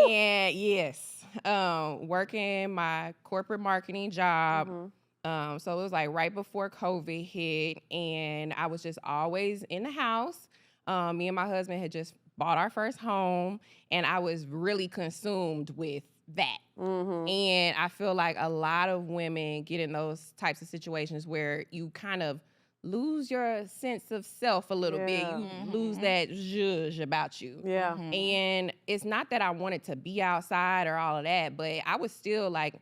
And yes, working my corporate marketing job. So it was like right before COVID hit, and I was just always in the house. Me and my husband had just bought our first home, and I was really consumed with that. And I feel like a lot of women get in those types of situations where you kind of lose your sense of self a little bit. Yeah. You lose that zhuzh about you. Yeah. And it's not that I wanted to be outside or all of that, but I was still like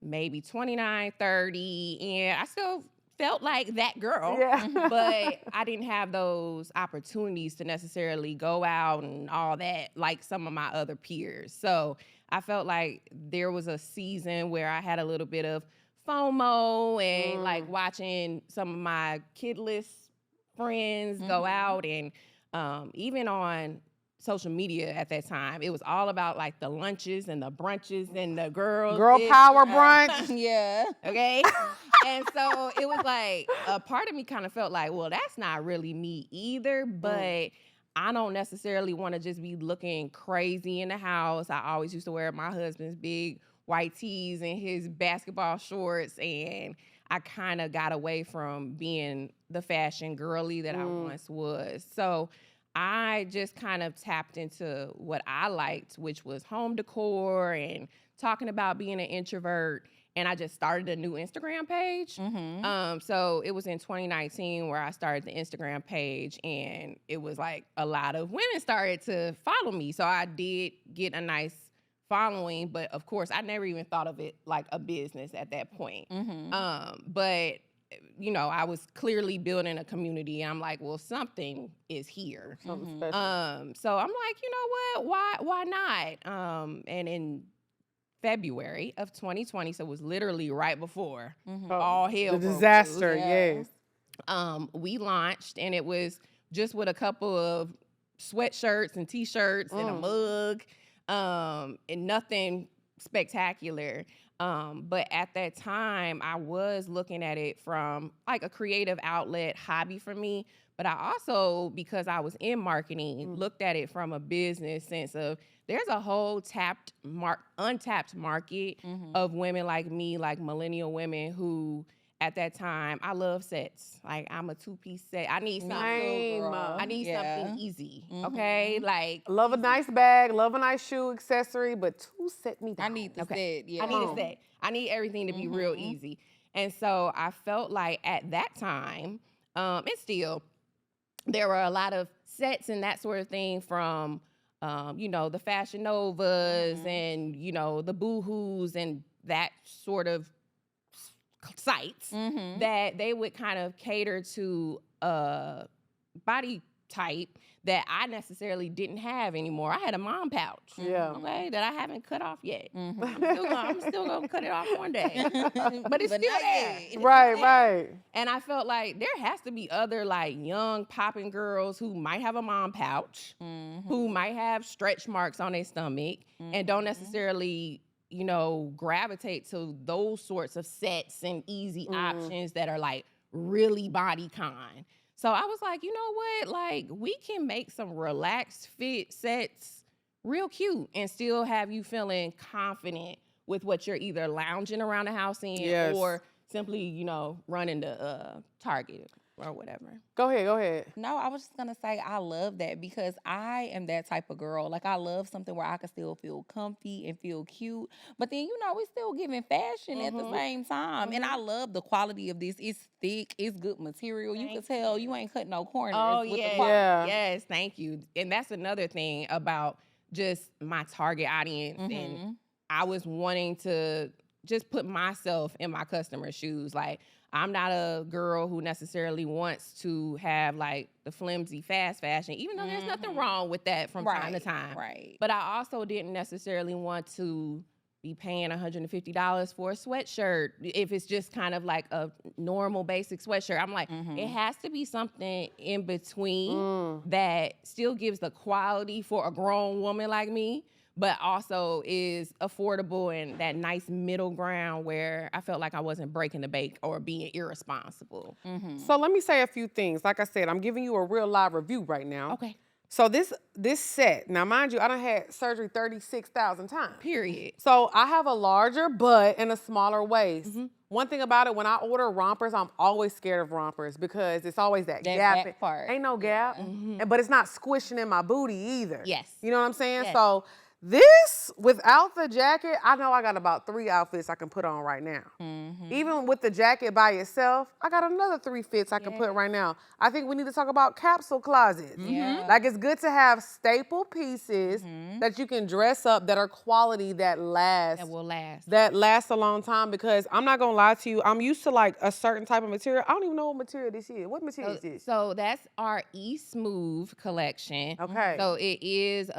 maybe 29, 30, and I still felt like that girl. Yeah. But I didn't have those opportunities to necessarily go out and all that like some of my other peers. So I felt like there was a season where I had a little bit of FOMO and like watching some of my kidless friends go out, and even on social media at that time, it was all about like the lunches and the brunches and the girls. Girl power brunch. Yeah. Okay. And so it was like a part of me kind of felt like, well, that's not really me either, but I don't necessarily want to just be looking crazy in the house. I always used to wear my husband's big white tees and his basketball shorts, and I kind of got away from being the fashion girly that I once was. So I just kind of tapped into what I liked, which was home decor and talking about being an introvert. And I just started a new Instagram page. So it was in 2019 where I started the Instagram page, and it was like a lot of women started to follow me. So I did get a nice following, but of course I never even thought of it like a business at that point. But I was clearly building a community, and I'm like, well, something is here. Something special. So I'm like, you know what? Why not? And in February of 2020, so it was literally right before all hell The broke loose. disaster, yes. We launched, and it was just with a couple of sweatshirts and t-shirts and a mug, and nothing spectacular. But at that time, I was looking at it from like a creative outlet hobby for me. But I also, because I was in marketing, looked at it from a business sense of there's a whole untapped market of women like me, like millennial women who at that time, I love sets. Like I'm a 2-piece set. I need something. I need something easy. Okay. Like Love a nice bag, love a nice shoe accessory, but 2 set me down. I need the set. Yeah. I need a set. I need everything to be real easy. And so I felt like at that time, and still, there were a lot of sets and that sort of thing from, the Fashion Novas and, the Boohoo's and that sort of sites that they would kind of cater to a body type that I necessarily didn't have anymore. I had a mom pouch, okay, that I haven't cut off yet. I'm still gonna cut it off one day, but it's still there. Right. And I felt like there has to be other like young popping girls who might have a mom pouch, who might have stretch marks on their stomach, and don't necessarily gravitate to those sorts of sets and easy options that are like really body con. So I was like, you know what? Like we can make some relaxed fit sets real cute and still have you feeling confident with what you're either lounging around the house in or simply, running to Target or whatever. Go ahead. No, I was just gonna say I love that because I am that type of girl. Like I love something where I can still feel comfy and feel cute, but then we still giving fashion at the same time. And I love the quality of this. It's thick, it's good material. You can tell you ain't cutting no corners. With the quality. Yes, thank you. And that's another thing about just my target audience. And I was wanting to just put myself in my customer's shoes. Like, I'm not a girl who necessarily wants to have like the flimsy fast fashion, even though there's nothing wrong with that from time to time. Right. But I also didn't necessarily want to be paying $150 for a sweatshirt if it's just kind of like a normal basic sweatshirt. I'm like, it has to be something in between that still gives the quality for a grown woman like me, but also is affordable and that nice middle ground where I felt like I wasn't breaking the bank or being irresponsible. So let me say a few things. Like I said, I'm giving you a real live review right now. Okay. So this set, now mind you, I done had surgery 36,000 times. Period. So I have a larger butt and a smaller waist. One thing about it, when I order rompers, I'm always scared of rompers because it's always that gap. back part. Ain't no gap, but it's not squishing in my booty either. Yes. You know what I'm saying? Yes. So this, without the jacket, I know I got about 3 outfits I can put on right now. Even with the jacket by itself, I got another 3 fits I can put right now. I think we need to talk about capsule closets. Like, it's good to have staple pieces that you can dress up that are quality that last. That will last. That lasts a long time, because I'm not gonna lie to you, I'm used to like a certain type of material. I don't even know what material this is. What material is this? So that's our E-Smooth collection. Okay. So it is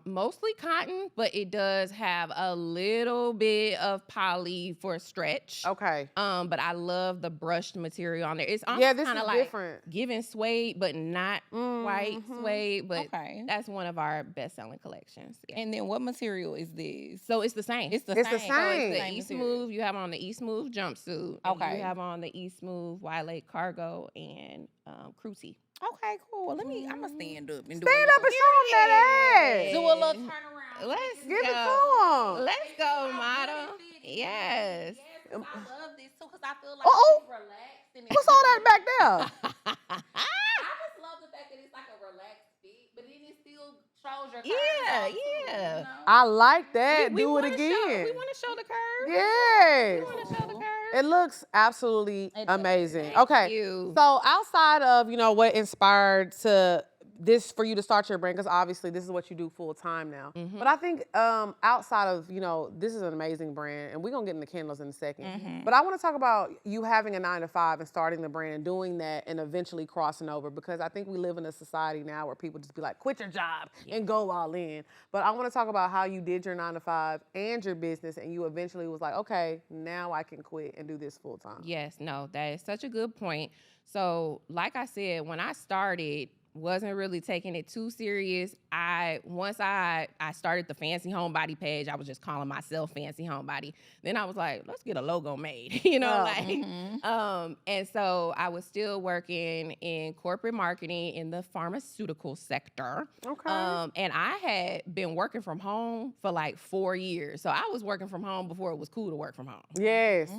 mostly cotton, but it does have a little bit of poly for stretch. Okay. But I love the brushed material on there. It's Yeah, almost this kind of is like different. giving suede, but not quite suede. But Okay. that's one of our best-selling collections. Yeah. And then what material is this? So it's the same. It's the It's the same. So same. it's the Same E-Smooth. You have on the E-Smooth jumpsuit. and Okay. You have on the E-Smooth Wide Leg cargo and crew tee. Okay, cool. Let me. I'm gonna stand up and do Stand a up and show them that ass. do a little turn around. Let's Give it go. to them. Let's go, model. Yes. I love this too because I feel like Uh-oh. it's relaxed. And What's all that back there? I just love the fact that it's like a relaxed fit, but then it still shows your curves. Yeah, out too, yeah. You know? I like that. We Do it wanna again. we want to show the curve. Yes. We want to show the curve. It looks absolutely It does. amazing. Thank Okay. you. So outside of, what inspired to this for you to start your brand, because obviously this is what you do full time now. But I think outside of, this is an amazing brand, and we're going to get into candles in a second. But I want to talk about you having a 9-to-5 and starting the brand and doing that and eventually crossing over, because I think we live in a society now where people just be like, quit your job and go all in. But I want to talk about how you did your 9-to-5 and your business, and you eventually was like, okay, now I can quit and do this full time. Yes, no, that is such a good point. So, like I said, when I started, wasn't really taking it too serious. Once I started the Fancy Homebody page, I was just calling myself Fancy Homebody. Then I was like, let's get a logo made, and so I was still working in corporate marketing in the pharmaceutical sector. Okay. And I had been working from home for like 4 years. So I was working from home before it was cool to work from home. Yes.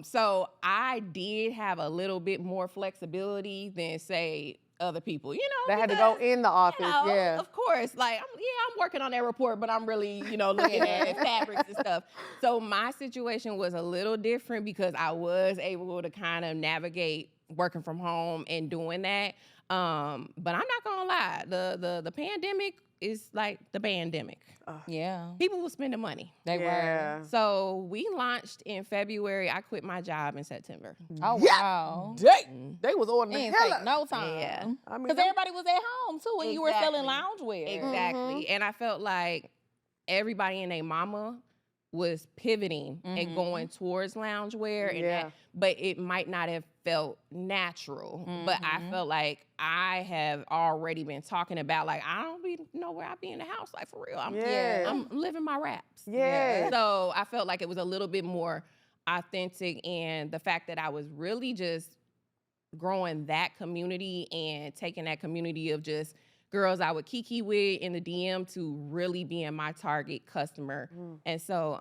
So I did have a little bit more flexibility than, say, other people, That had to go in the office, yeah. Of course. Like, I'm working on that report, but I'm really, looking at fabrics and stuff. So my situation was a little different because I was able to kind of navigate working from home and doing that. But I'm not gonna lie, the pandemic is like the pandemic. Yeah. People were spending money. They Yeah. were. So we launched in February. I quit my job in September. Oh, Yeah. wow. They was ordering It the didn't hell take out. no time. Yeah. I mean, Because everybody was at home, too, and you were selling Exactly. loungewear. Exactly. And I felt like everybody and their mama was pivoting and going towards loungewear and Yeah. that, but it might not have felt natural. But I felt like I have already been talking about, like, I don't be know where I be in the house, like, for real. I'm living my raps. Yeah. So I felt like it was a little bit more authentic, and the fact that I was really just growing that community and taking that community of just girls I would kiki with in the DM to really being my target customer. And so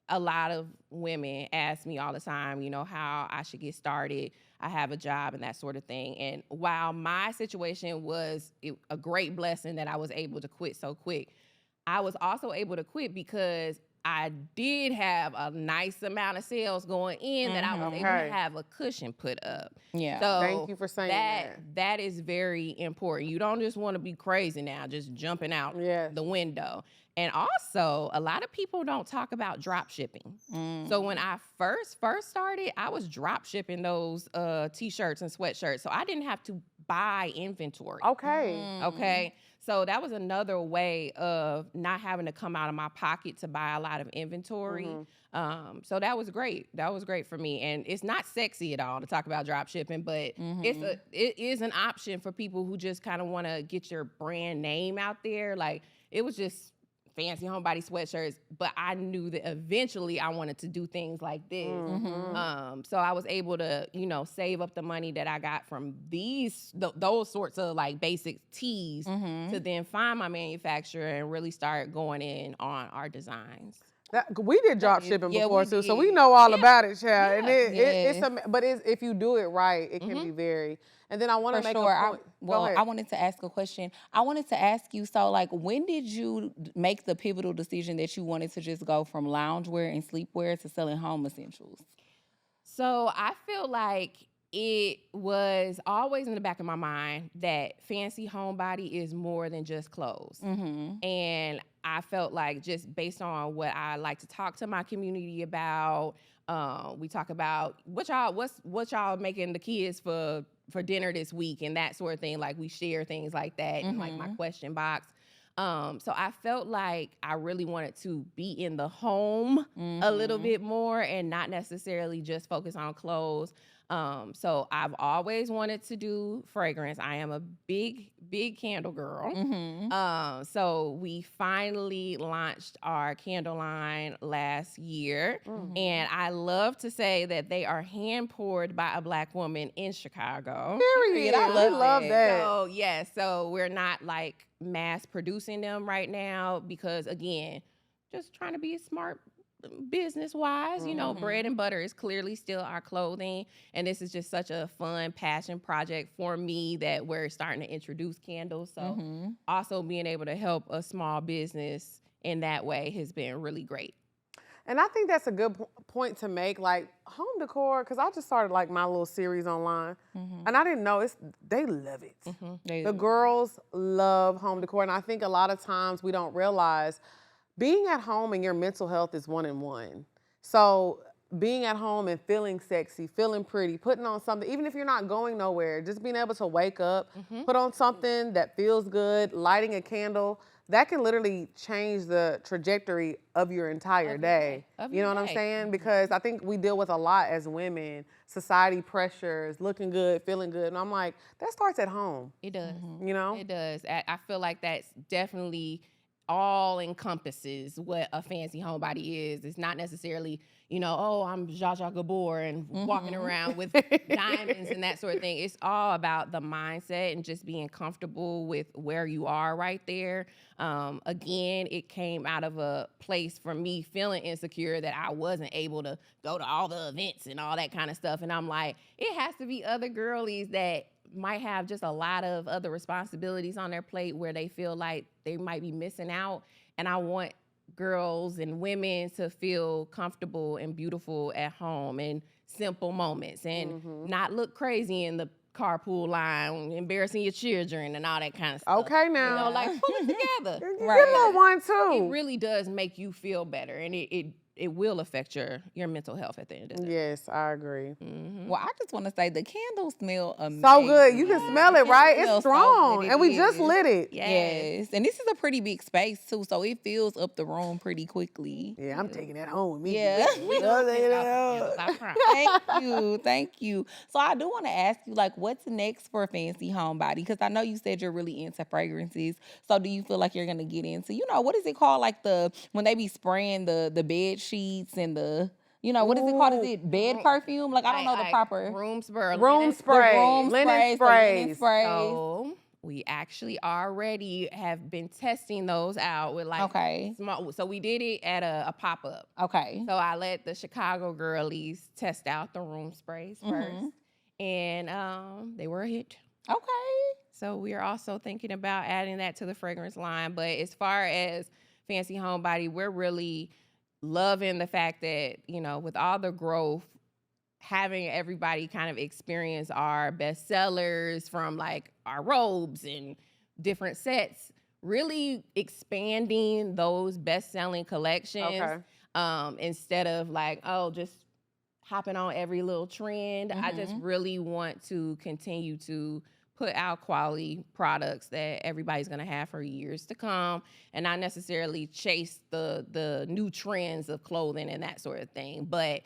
a lot of women ask me all the time, how I should get started. I have a job and that sort of thing. And while my situation was a great blessing that I was able to quit so quick, I was also able to quit because I did have a nice amount of sales going in that I was able Okay. to have a cushion put up. Yeah. So Thank you for saying that. that is very important. You don't just want to be crazy now, just jumping out Yes. the window. And also, a lot of people don't talk about drop shipping. So when I first started, I was drop shipping those t-shirts and sweatshirts. So I didn't have to buy inventory. Okay. Okay. So that was another way of not having to come out of my pocket to buy a lot of inventory. So that was great. That was great for me. And it's not sexy at all to talk about drop shipping, but it is an option for people who just kind of want to get your brand name out there. Like, it was just fancy homebody sweatshirts, but I knew that eventually I wanted to do things like this. So I was able to, save up the money that I got from those sorts of like basic tees to then find my manufacturer and really start going in on our designs. We did drop shipping before we too, so did. we know all about it, child. And Yes. if you do it right, it can be very. And then I want to For make sure. a point. Go ahead. I wanted to ask a question. I wanted to ask you, so like, when did you make the pivotal decision that you wanted to just go from loungewear and sleepwear to selling home essentials? So I feel like it was always in the back of my mind that fancy homebody is more than just clothes. And I felt like, just based on what I like to talk to my community about, we talk about what y'all making the kids for dinner this week and that sort of thing. Like, we share things like that in like my question box. So I felt like I really wanted to be in the home a little bit more and not necessarily just focus on clothes. So I've always wanted to do fragrance. I am a big candle girl. So we finally launched our candle line last year. And I love to say that they are hand poured by a Black woman in Chicago. Period. I love that. So yes, so we're not like mass producing them right now because, again, just trying to be smart business-wise. Bread and butter is clearly still our clothing, and this is just such a fun passion project for me that we're starting to introduce candles. So also being able to help a small business in that way has been really great. And I think that's a good point to make, like home decor, because I just started like my little series online, and I didn't know they love it. The girls love home decor, and I think a lot of times we don't realize being at home and your mental health is 1 in 1. So being at home and feeling sexy, feeling pretty, putting on something, even if you're not going nowhere, just being able to wake up, put on something that feels good, lighting a candle, that can literally change the trajectory of your entire day. You know what I'm saying? Because I think we deal with a lot as women, society pressures, looking good, feeling good. And I'm like, that starts at home. It does. It does. I feel like that's definitely all encompasses what a fancy homebody is. It's not necessarily, oh, I'm Zsa Zsa Gabor and walking around with diamonds and that sort of thing. It's all about the mindset and just being comfortable with where you are right there. Again, it came out of a place for me feeling insecure that I wasn't able to go to all the events and all that kind of stuff. And I'm like, it has to be other girlies that might have just a lot of other responsibilities on their plate where they feel like they might be missing out. And I want girls and women to feel comfortable and beautiful at home in simple moments and not look crazy in the carpool line, embarrassing your children and all that kind of stuff. Okay, now. Like, pull it together. Get a little one too. It really does make you feel better, and it will affect your mental health at the end of the day. Yes, I agree. Well, I just want to say the candles smell amazing. So good. You can smell it, right? It's smells so strong. good. And we It just is. lit it. Yes. And this is a pretty big space too, so it fills up the room pretty quickly. Yeah, I'm taking that home with me. Yeah. We gonna take it off the candles, I promise. Thank you. So I do want to ask you, like, what's next for Fancy Homebody? Because I know you said you're really into fragrances. So do you feel like you're gonna get into, what is it called? Like when they be spraying the bed sheets and what is it called? Is it bed perfume? Like, I don't know the proper room spray. Room spray. room Linen sprays, the linen sprays. sprays. So we actually already have been testing those out with small. So we did it at a pop-up. Okay. So I let the Chicago girlies test out the room sprays first, and they were a hit. Okay. So we are also thinking about adding that to the fragrance line. But as far as Fancy Homebody, we're really loving the fact that, with all the growth, having everybody kind of experience our bestsellers from like our robes and different sets really expanding those best-selling collections. Instead of like, oh, just hopping on every little trend. I just really want to continue to put out quality products that everybody's gonna have for years to come, and not necessarily chase the new trends of clothing and that sort of thing, but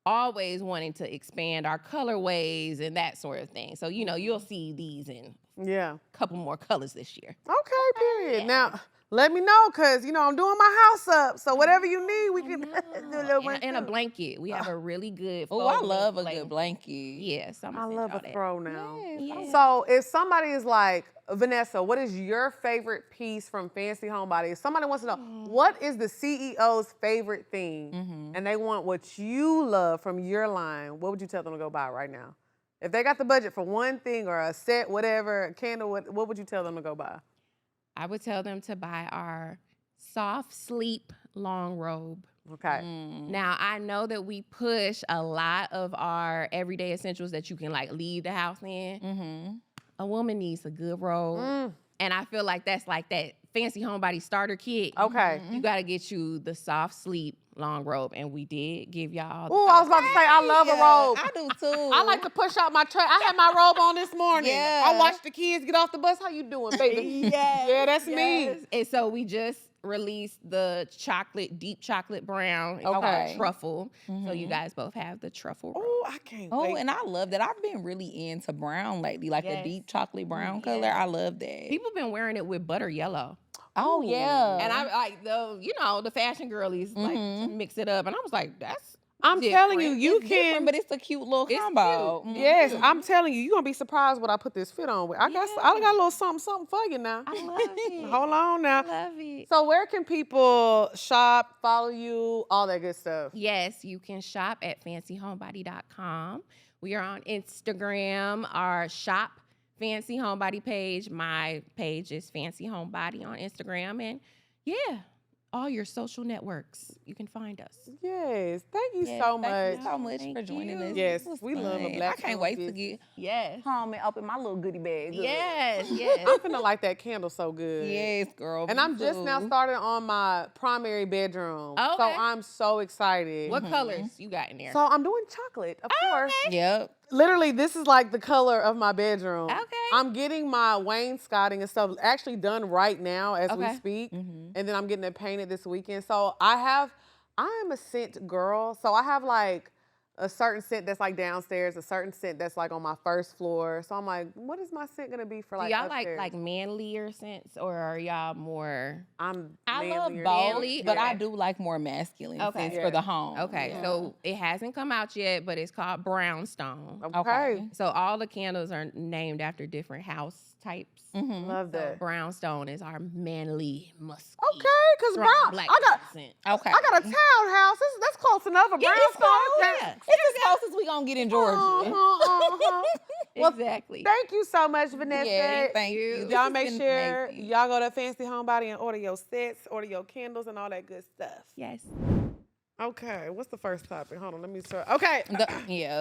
always wanting to expand our colorways and that sort of thing. So, you know, you'll see these in a couple more colors this year. Okay, period. Now, let me know, because, you know, I'm doing my house up. So whatever you need, we can do a little one. And a blanket. We have a really good Oh, I folding love a good blanket. Yeah, so I love a throw now. Yes. So if somebody is like, Vanessa, what is your favorite piece from Fancy Homebody? If somebody wants to know, what is the CEO's favorite thing, and they want what you love from your line, what would you tell them to go buy right now? If they got the budget for one thing or a set, whatever, a candle, what would you tell them to go buy? I would tell them to buy our soft sleep long robe. Okay. Now, I know that we push a lot of our everyday essentials that you can like leave the house in. A woman needs a good robe. And I feel like that's like that Fancy Homebody starter kit. Okay. You got to get you the soft sleep long robe. And we did give y'all. Oh, I was about to say, I love a robe. I do too. I like to push out my tray. I had my robe on this morning. Yeah. I watched the kids get off the bus. How you doing, baby? Yeah, that's me. And so we just released the deep chocolate brown. It's called Okay. truffle. So you guys both have the truffle robe. Oh, I can't Oh, wait. and I love that. I've been really into brown lately, like a deep chocolate brown color. I love that. People been wearing it with butter yellow. Oh, yeah. And I like the fashion girlies like to mix it up. And I was like, that's I'm telling you, you It's different, can. but it's a cute little It's combo. cute. Yes, I'm telling you, you're going to be surprised what I put this fit on with. I got a little something for you now. I love it. Hold on now. I love it. So where can people shop, follow you, all that good stuff? Yes, you can shop at fancyhomebody.com. We are on Instagram, our shop Fancy Homebody page. My page is Fancy Homebody on Instagram. And yeah, all your social networks, you can find us. Yes, thank you Yes, so much. Thank you so much Thank for joining you. us. Yes, This was we love a fun. black I can't wait to business. get Yes. home and open my little goodie bag. Yes, I'm yes. finna light that candle so good. Yes, girl. And me I'm just now too. started on my primary bedroom. So Okay. I'm so excited. What colors you got in there? So I'm doing chocolate, of course. Yep. Literally, this is like the color of my bedroom. Okay. I'm getting my wainscoting and stuff actually done right now as we Okay. speak. And then I'm getting it painted this weekend. So I am a scent girl. So I have like a certain scent that's like downstairs, a certain scent that's like on my first floor. So I'm like, what is my scent gonna be for Do like y'all upstairs? like manlier scents, or are y'all more? I manlier. love both, Manly? but I Okay. do like more masculine Okay. scents Yeah. for the home. Okay, Yeah. so it hasn't come out yet, but it's called Brownstone. Okay. So all the candles are named after different house types. Love that. Brownstone is our manly, musky. Okay, because strong brown, black I scent. Okay. got a townhouse. That's close enough. A Yeah, it's brownstone. close. Yeah. It's as close as we gonna get in Georgia. Well, Exactly. thank you so much, Vanessa. Yeah, thank you. This Y'all has make been sure amazing. y'all go to Fancy Homebody and order your sets, order your candles, and all that good stuff. Yes. Okay, what's the first topic? Hold on, let me start. Okay. The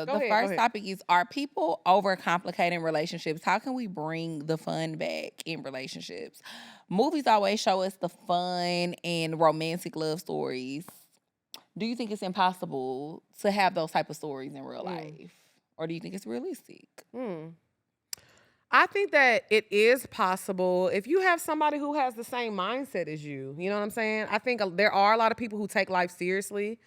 Go first ahead. topic is, are people overcomplicating relationships? How can we bring the fun back in relationships? Movies always show us the fun and romantic love stories. Do you think it's impossible to have those type of stories in real life? Or do you think it's realistic? I think that it is possible if you have somebody who has the same mindset as you. You know what I'm saying? I think there are a lot of people who take life seriously,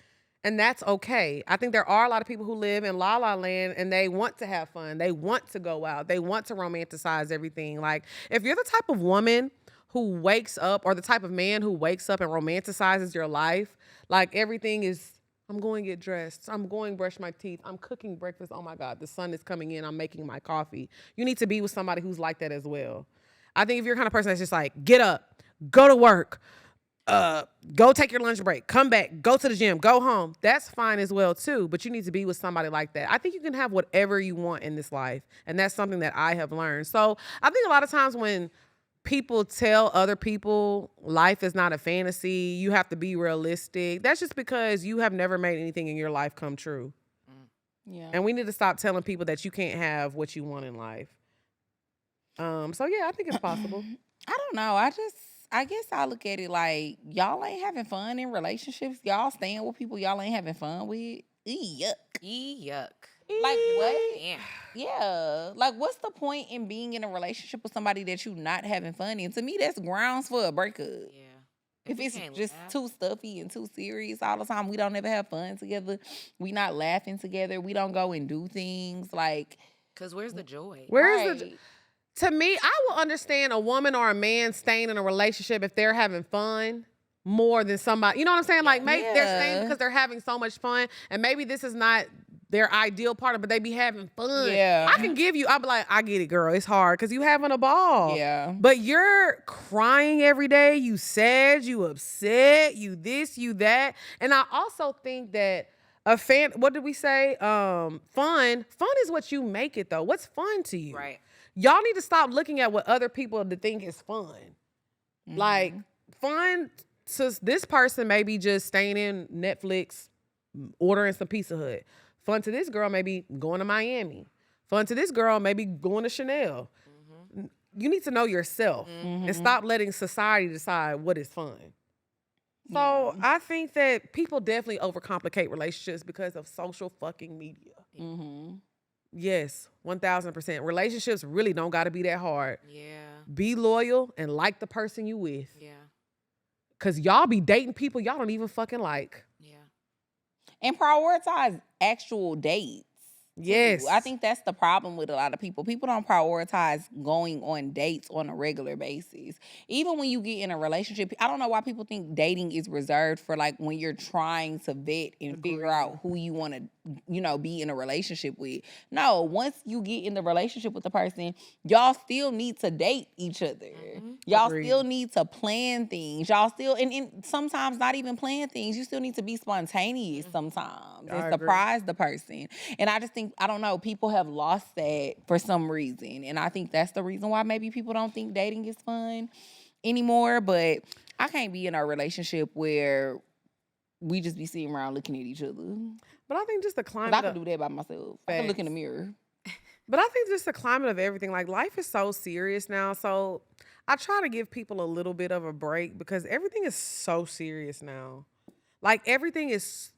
and that's okay. I think there are a lot of people who live in la la land and they want to have fun. They want to go out. They want to romanticize everything. Like, if you're the type of woman who wakes up, or the type of man who wakes up and romanticizes your life, like everything is, I'm going to get dressed. I'm going to brush my teeth. I'm cooking breakfast. Oh my God, the sun is coming in. I'm making my coffee. You need to be with somebody who's like that as well. I think if you're the kind of person that's just like, get up, go to work, go take your lunch break, come back, go to the gym, go home, that's fine as well too. But you need to be with somebody like that. I think you can have whatever you want in this life. And that's something that I have learned. So I think a lot of times when people tell other people life is not a fantasy, you have to be realistic, that's just because you have never made anything in your life come true. Yeah. And we need to stop telling people that you can't have what you want in life. So yeah, I think it's possible. I don't know. I guess I look at it like y'all ain't having fun in relationships. Y'all staying with people y'all ain't having fun with. Yuck. Yuck. Like what? Damn. Yeah. Like what's the point in being in a relationship with somebody that you not having fun in? To me, that's grounds for a breakup. Yeah. If you it's can't just laugh. too stuffy and too serious all the time, we don't ever have fun together. We not laughing together. We don't go and do things like. Cause where's the joy? Where's the? Right. To me, I will understand a woman or a man staying in a relationship if they're having fun more than somebody. You know what I'm saying? Like maybe they're staying Yeah. because they're having so much fun, and maybe this is not their ideal partner, but they be having fun. Yeah. I can give you. I'll be like, I get it, girl. It's hard because you having a ball. Yeah. But you're crying every day. You sad. You upset. You this. You that. And I also think that. What did we say? Fun is what you make it though. What's fun to you? Right. Y'all need to stop looking at what other people think is fun. Like fun to this person may be just staying in Netflix, ordering some Pizza Hut. Fun to this girl may be going to Miami. Fun to this girl may be going to Chanel. You need to know yourself and stop letting society decide what is fun. So I think that people definitely overcomplicate relationships because of social fucking media. Yes, 1000%. Relationships really don't got to be that hard. Yeah. Be loyal and like the person you with. Yeah. Cause y'all be dating people y'all don't even fucking like. Yeah. And prioritize actual dates. Yes. I think that's the problem with a lot of people. People don't prioritize going on dates on a regular basis. Even when you get in a relationship, I don't know why people think dating is reserved for like when you're trying to vet and figure out who you want to, be in a relationship with. No, once you get in the relationship with the person, y'all still need to date each other. Y'all Agreed. still need to plan things. Y'all still, and sometimes not even plan things. You still need to be spontaneous sometimes I and agree. surprise the person. And I just think, I don't know, people have lost that for some reason. And I think that's the reason why maybe people don't think dating is fun anymore. But I can't be in a relationship where we just be sitting around looking at each other. But I think just the 'Cause climate. I can do that by myself. I can look in the Facts. mirror. But I think just the climate of everything, like life is so serious now. So I try to give people a little bit of a break because everything is so serious now. Like everything is,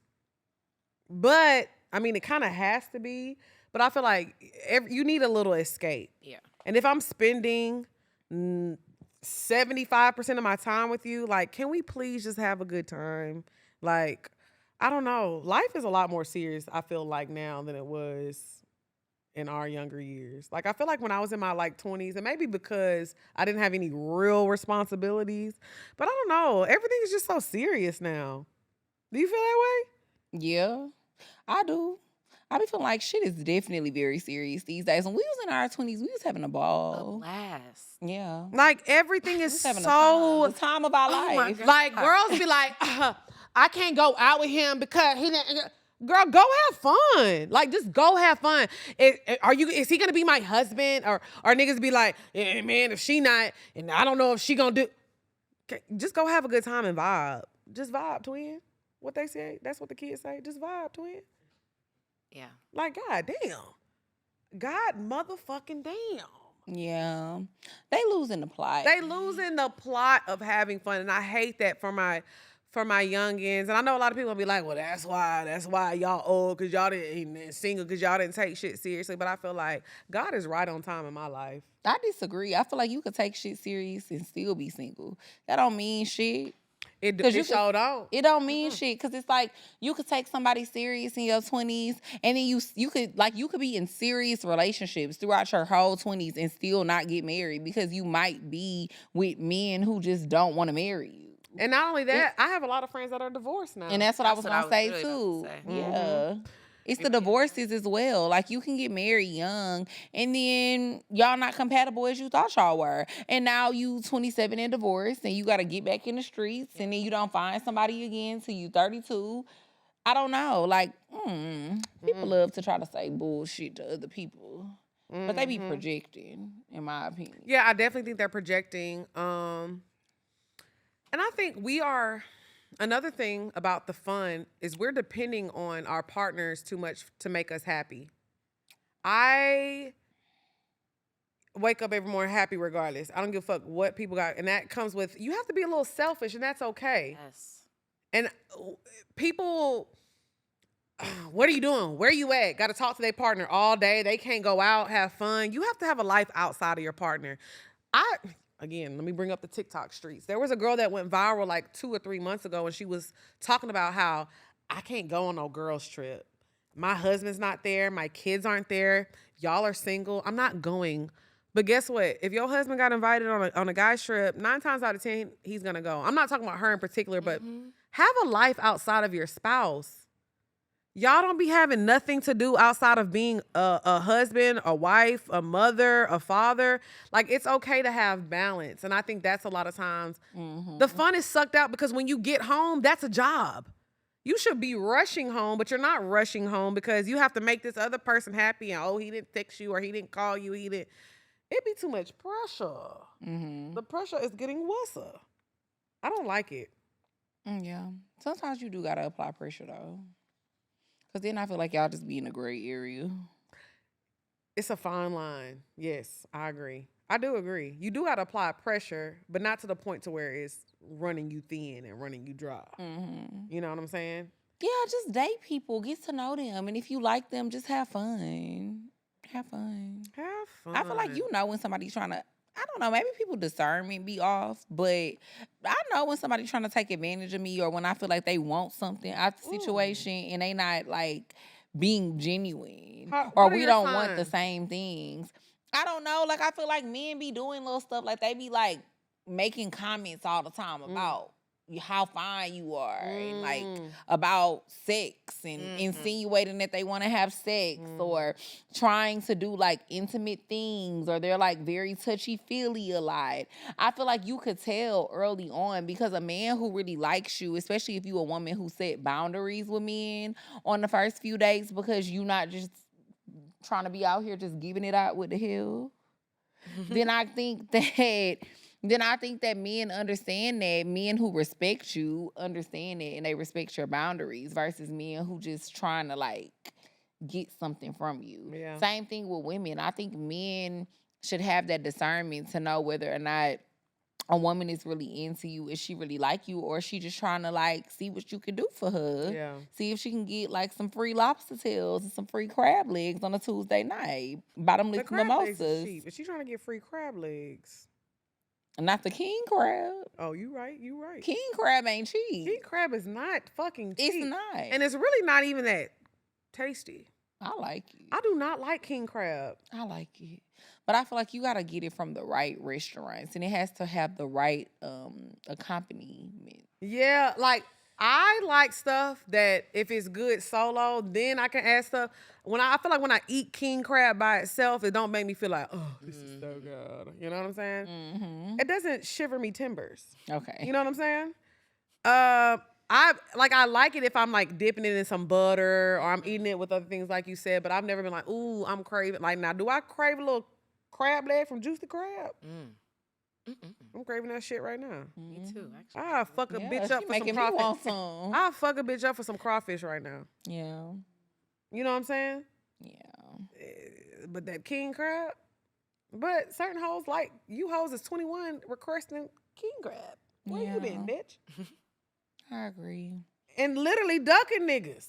but I mean, it kind of has to be. But I feel like you need a little escape. Yeah. And if I'm spending 75% of my time with you, like, can we please just have a good time? Like, I don't know. Life is a lot more serious, I feel like now than it was in our younger years. Like, I feel like when I was in my like 20s, and maybe because I didn't have any real responsibilities, but I don't know. Everything is just so serious now. Do you feel that way? Yeah, I do. I be feeling like shit is definitely very serious these days. When we was in our 20s, we was having a A ball. blast. Yeah. Like, everything is We was having so... the time of our Oh my life. God. Like, girls be like, I can't go out with him because he didn't... Girl, go have fun. Like, just go have fun. Is he gonna be my husband? Or niggas be like, yeah, man, if she not, and I don't know if she gonna do... Okay, just go have a good time and vibe. Just vibe, twin. What they say, that's what the kids say. Just vibe, twin. Yeah. Like, god damn. God motherfucking damn. Yeah. They losing the plot. They losing the plot of having fun, and I hate that for my youngins. And I know a lot of people will be like, well, that's why y'all old, because y'all didn't single, because y'all didn't take shit seriously. But I feel like God is right on time in my life. I disagree. I feel like you could take shit serious and still be single. That don't mean shit. It 'Cause you showed on. It don't mean shit, because it's like you could take somebody serious in your 20s, and then you could be in serious relationships throughout your whole 20s and still not get married, because you might be with men who just don't want to marry you. And not only that, I have a lot of friends that are divorced now. And that's what I was That's what gonna I say was too. really about to say. Yeah. It's the divorces as well. Like, you can get married young, and then y'all not compatible as you thought y'all were. And now you 27 and divorced, and you got to get back in the streets, and then you don't find somebody again till you 32. I don't know. Like, people love to try to say bullshit to other people, but they be projecting, in my opinion. Yeah, I definitely think they're projecting. And I think we are... Another thing about the fun is we're depending on our partners too much to make us happy. I wake up every morning happy regardless. I don't give a fuck what people got. And that comes with, you have to be a little selfish, and that's okay. Yes. And people, what are you doing? Where you at? Got to talk to their partner all day. They can't go out, have fun. You have to have a life outside of your partner. Again, let me bring up the TikTok streets. There was a girl that went viral like 2 or 3 months ago, and she was talking about how I can't go on no girls trip. My husband's not there. My kids aren't there. Y'all are single. I'm not going. But guess what? If your husband got invited on a guy's trip, 9 times out of 10, he's going to go. I'm not talking about her in particular, but have a life outside of your spouse. Y'all don't be having nothing to do outside of being a husband, a wife, a mother, a father. Like, it's okay to have balance. And I think that's a lot of times the fun is sucked out, because when you get home, that's a job. You should be rushing home, but you're not rushing home because you have to make this other person happy. And, oh, he didn't text you, or he didn't call you. It'd be too much pressure. The pressure is getting worse. I don't like it. Yeah. Sometimes you do got to apply pressure, though. Because then I feel like y'all just be in a gray area. It's a fine line. Yes, I agree. I do agree. You do got to apply pressure, but not to the point to where it's running you thin and running you dry. You know what I'm saying? Yeah, just date people. Get to know them. And if you like them, just have fun. Have fun. Have fun. I feel like you know when somebody's trying to, I don't know, maybe people discernment be off, but I know when somebody's trying to take advantage of me, or when I feel like they want something out the situation and they not like being genuine, or we don't want the same things. I don't know. Like, I feel like men be doing little stuff, like they be like making comments all the time about how fine you are, and like about sex, and insinuating that they want to have sex, or trying to do like intimate things, or they're like very touchy-feely a lot. I feel like you could tell early on, because a man who really likes you, especially if you a woman who set boundaries with men on the first few dates, because you not just trying to be out here just giving it out with the hell, then I think that men understand that. Men who respect you understand it, and they respect your boundaries, versus men who just trying to like get something from you. Yeah. Same thing with women. I think men should have that discernment to know whether or not a woman is really into you. Is she really like you, or is she just trying to like see what you can do for her? Yeah. See if she can get like some free lobster tails and some free crab legs on a Tuesday night. Bottomless mimosas. Cheap. Is she trying to get free crab legs? Not the king crab. Oh, you right. King crab ain't cheap. King crab is not fucking cheap. It's not. And it's really not even that tasty. I like it. I do not like king crab. I like it. But I feel like you got to get it from the right restaurants, and it has to have the right accompaniment. Yeah, like I like stuff that if it's good solo, then I can add stuff. I feel like when I eat king crab by itself, it don't make me feel like, oh, this is so good. You know what I'm saying? It doesn't shiver me timbers. Okay. You know what I'm saying? I like it if I'm like dipping it in some butter, or I'm eating it with other things like you said, but I've never been like, ooh, I'm craving. Like, now, do I crave a little crab leg from Juicy Crab? I'm craving that shit right now. Me too, actually. I'll fuck a bitch up for some crawfish. I'll fuck a bitch up for some crawfish right now. Yeah. You know what I'm saying? Yeah. But that king crab. But certain hoes, like you hoes is 21 requesting king crab. Where you been, bitch? I agree. And literally ducking niggas.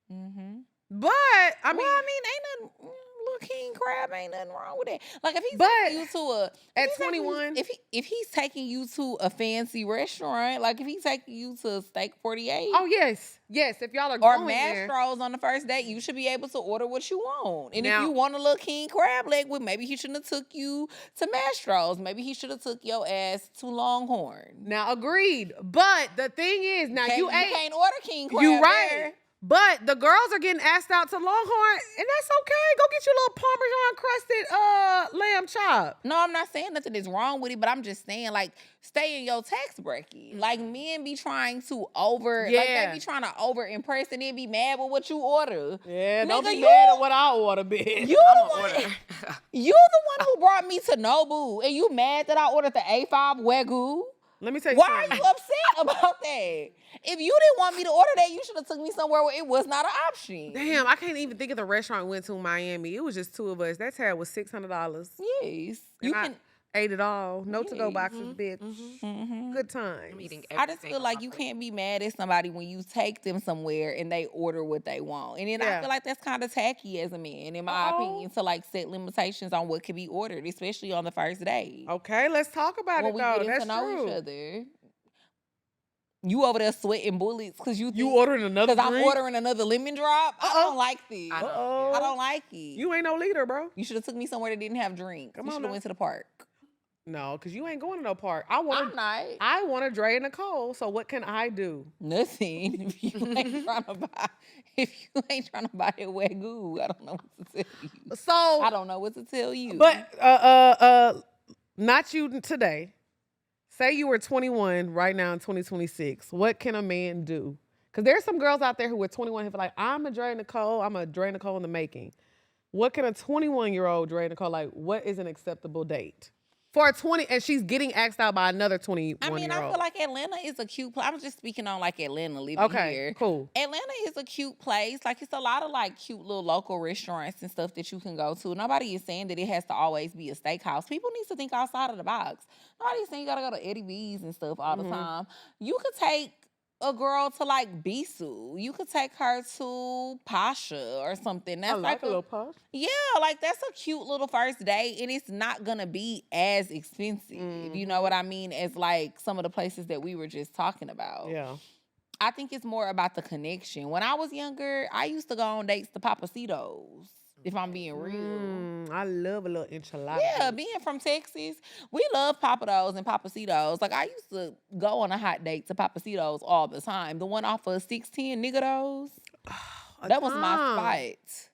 But I mean, ain't nothing. Little king crab, ain't nothing wrong with that. Like, if he's taking you to at 21, if he's taking you to a fancy restaurant, like if he's taking you to Steak 48. Oh yes. If y'all are or going Mastro's on the first date, you should be able to order what you want. And now, if you want a little king crab leg, well, maybe he shouldn't have took you to Mastro's. Maybe he should have took your ass to Longhorn. Now, agreed. But the thing is, now you can't order king crab. You right. There. But the girls are getting asked out to Longhorn, and that's okay. Go get you a little Parmesan crusted lamb chop. No, I'm not saying nothing is wrong with it, but I'm just saying, like, stay in your tax bracket. Like, men be trying to like they be trying to over impress and then be mad with what you order. Yeah, don't be mad at what I order, bitch. You the one who brought me to Nobu, and you mad that I ordered the A5 Wagyu? Let me tell you Why are something. you upset about that? If you didn't want me to order that, you should have took me somewhere where it was not an option. Damn, I can't even think of the restaurant we went to in Miami. It was just two of us. That tab was $600. Yes. And You I can. ate it all. No to-go Yes. boxes, bitch. Good times. I'm eating I just everything feel on like my you plate. can't be mad at somebody when you take them somewhere and they order what they want. And then I Yeah. feel like that's kind of tacky as a man, in my opinion, to like set limitations on what can be ordered, especially on the first day. Okay, let's talk about when it we though. get That's to know true. each other. You over there sweating bullets because you ordering another because I'm drink? ordering another lemon drop. I don't like this. I know. Uh-oh. I don't like it. You ain't no leader, bro. You should have took me somewhere that didn't have drinks. Come We on should now. have went to the park. No, because you ain't going to no park. I'm not. I want to Drea Nicole, so what can I do? Nothing. If you ain't trying to buy that Wagyu, I don't know what to tell you. So I don't know what to tell you. But not you today. Say you were 21 right now in 2026. What can a man do? Because there's some girls out there who are 21 who feel like, I'm a Drea Nicole. I'm a Drea Nicole in the making. What can a 21-year-old Drea Nicole, like, what is an acceptable date? For a 20, and she's getting asked out by another 21-year-old. I mean, I feel like Atlanta is a cute place. I'm just speaking on like Atlanta living here. Cool. Atlanta is a cute place. Like it's a lot of like cute little local restaurants and stuff that you can go to. Nobody is saying that it has to always be a steakhouse. People need to think outside of the box. Nobody's saying you gotta go to Eddie V's and stuff all the time. You could take a girl to like Bisou. You could take her to Pasha or something. That's I like a little puff. yeah, like that's a cute little first date, and it's not gonna be as expensive. You know what I mean? As like some of the places that we were just talking about. Yeah. I think it's more about the connection. When I was younger, I used to go on dates to Papacitos, if I'm being real. I love a little enchilada. Yeah, being from Texas, we love Papados and Papacitos. Like, I used to go on a hot date to Papacitos all the time. The one off of 610 Niggados. That was my spot.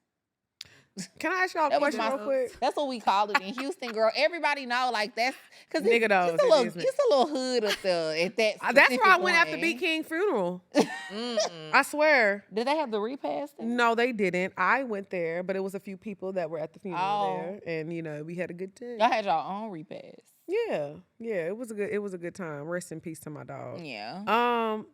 Can I ask y'all a That was question real quick? That's what we call it in Houston, girl. Everybody know, like, that's... Because Niggados, it's it is. a little hood up there at that That's where I specific went after one. B. King funeral. I swear. Did they have the repast? No, they didn't. I went there, but it was a few people that were at the funeral Oh. there, and you know we had a good time. Y'all had your own repast. Yeah, it was a good time. Rest in peace to my dog. Yeah.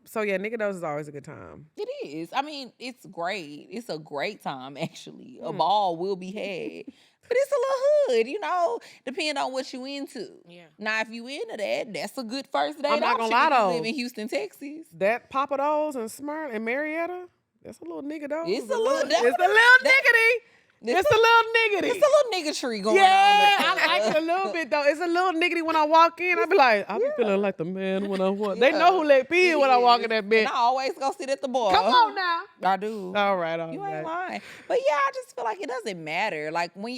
So yeah, Niggados is always a good time. It is. I mean, it's great. It's a great time, actually. A ball will be had. But it's a little hood, you know, depending on what you into. Yeah. Now, if you into that, that's a good first date I'm not option gonna lie, if you though. live in Houston, Texas. That Papados and Smyrna and Marietta, that's a little Niggados. It's a little- It's a little niggity. It's a little niggity. It's a little nigga tree going Yeah, on. I like it a little bit though. It's a little niggity when I walk in. I be like, I be feeling like the man when I walk. They know who Lex P is when I walk in that And bitch. I always go sit at the bar. Come on now. I do. All right, You ain't lying. But yeah, I just feel like it doesn't matter. Like when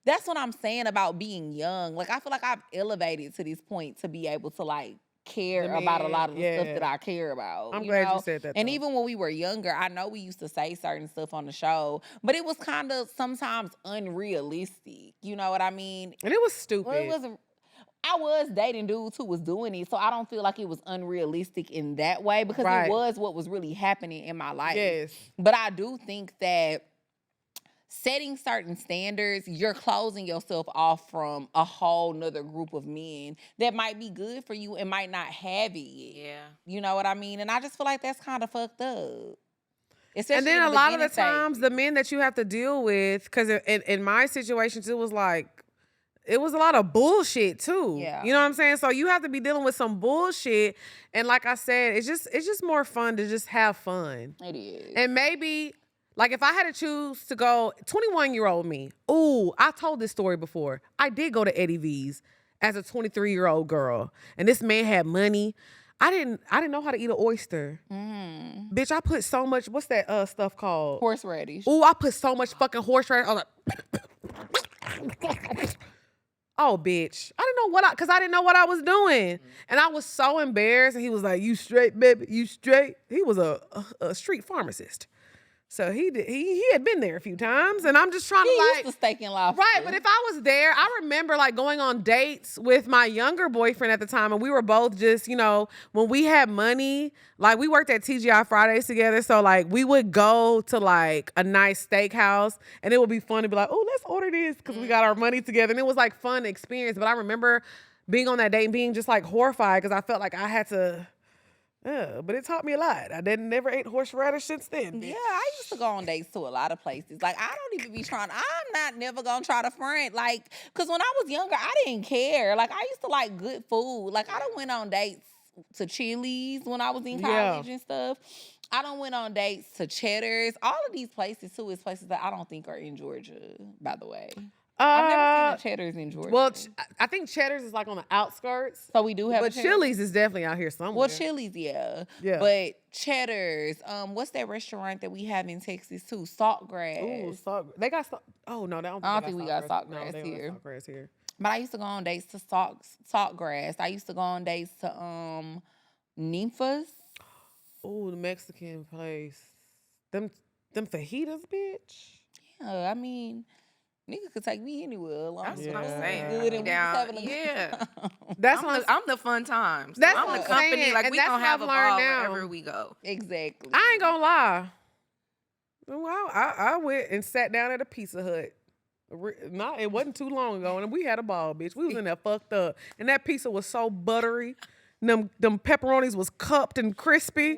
that's what I'm saying about being young. Like I feel like I've elevated to this point to be able to like care about a lot of the stuff that I care about. I'm glad know? you said that, And though. even when we were younger, I know we used to say certain stuff on the show, but it was kind of sometimes unrealistic. You know what I mean? And it was stupid. Well, it wasn't. I was dating dudes who was doing it, so I don't feel like it was unrealistic in that way because Right. it was what was really happening in my life. Yes. But I do think that setting certain standards, you're closing yourself off from a whole nother group of men that might be good for you and might not have it yet. Yeah. You know what I mean? And I just feel like that's kind of fucked up. And Especially then in a lot of the beginning times, stages. the men that you have to deal with, because in my situations, it was like, it was a lot of bullshit too. Yeah. You know what I'm saying? So you have to be dealing with some bullshit. And like I said, it's just more fun to just have fun. It is. And maybe, like if I had to choose to go, 21-year-old me, ooh, I told this story before. I did go to Eddie V's as a 23-year-old girl. And this man had money. I didn't know how to eat an oyster. Bitch, I put so much, what's that stuff called? Horseradish. Ooh, I put so much fucking horseradish. I was like, oh, bitch. I didn't know because I didn't know what I was doing. And I was so embarrassed. And he was like, you straight, baby, you straight. He was a street pharmacist. So he had been there a few times. And I'm just trying He to used like. to steak and lobster. Right, but if I was there, I remember like going on dates with my younger boyfriend at the time, and we were both just, you know, when we had money, like we worked at TGI Fridays together, so like we would go to like a nice steakhouse, and it would be fun to be like, oh, let's order this because we got our money together, and it was like fun experience. But I remember being on that date and being just like horrified because I felt like I had to. But it taught me a lot. I never ate horseradish since then. Yeah, I used to go on dates to a lot of places. Like, I don't even be trying. I'm not never gonna try to front. Like, because when I was younger, I didn't care. Like, I used to like good food. Like, I done went on dates to Chili's when I was in college and stuff. I done went on dates to Cheddar's. All of these places, too, is places that I don't think are in Georgia, by the way. I've never seen a Cheddar's in Georgia. Well, I think Cheddar's is like on the outskirts. So we do have But Chili's is definitely out here somewhere. Well, Chili's, yeah. But Cheddar's, what's that restaurant that we have in Texas too? Saltgrass. Ooh, Salt. They got salt. Oh no, I don't think we got Saltgrass here. Saltgrass here. But I used to go on dates to Saltgrass. I used to go on dates to Ninfa's. Ooh, the Mexican place. Them fajitas, bitch. Yeah, I mean, nigga could take me anywhere. That's what I'm Yeah. saying. Good and we Down- was having a good yeah. time. That's I'm the fun times. That's I'm what the I'm company. saying, Like, and we that's gonna what have I've a learned ball now. wherever we go. Exactly. I ain't gonna lie. Well, I went and sat down at a Pizza Hut. It wasn't too long ago, and we had a ball, bitch. We was in there fucked up, and that pizza was so buttery. Them pepperonis was cupped and crispy.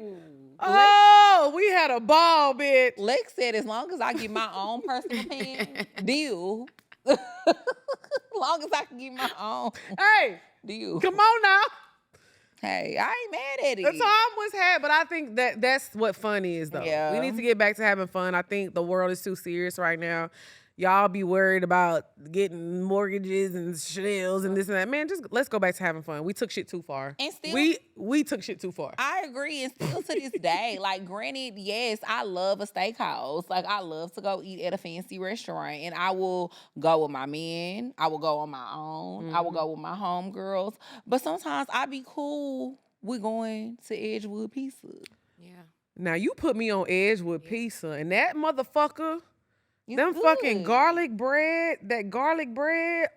Oh, we had a ball, bitch. Lex said, as long as I get my own personal opinion, deal. Long as I can get my own Hey, deal. come on now. Hey, I ain't mad at it. That's all I almost had, but I think that's what fun is, though. Yeah. We need to get back to having fun. I think the world is too serious right now. Y'all be worried about getting mortgages and shells and this and that. Man, just let's go back to having fun. We took shit too far. And still- we took shit too far. I agree, and still to this day, like, granted, yes, I love a steakhouse. Like, I love to go eat at a fancy restaurant, and I will go with my men. I will go on my own. I will go with my homegirls. But sometimes I be cool with going to Edgewood Pizza. Yeah. Now you put me on Edgewood Pizza, and that motherfucker. It's Them good. fucking garlic bread,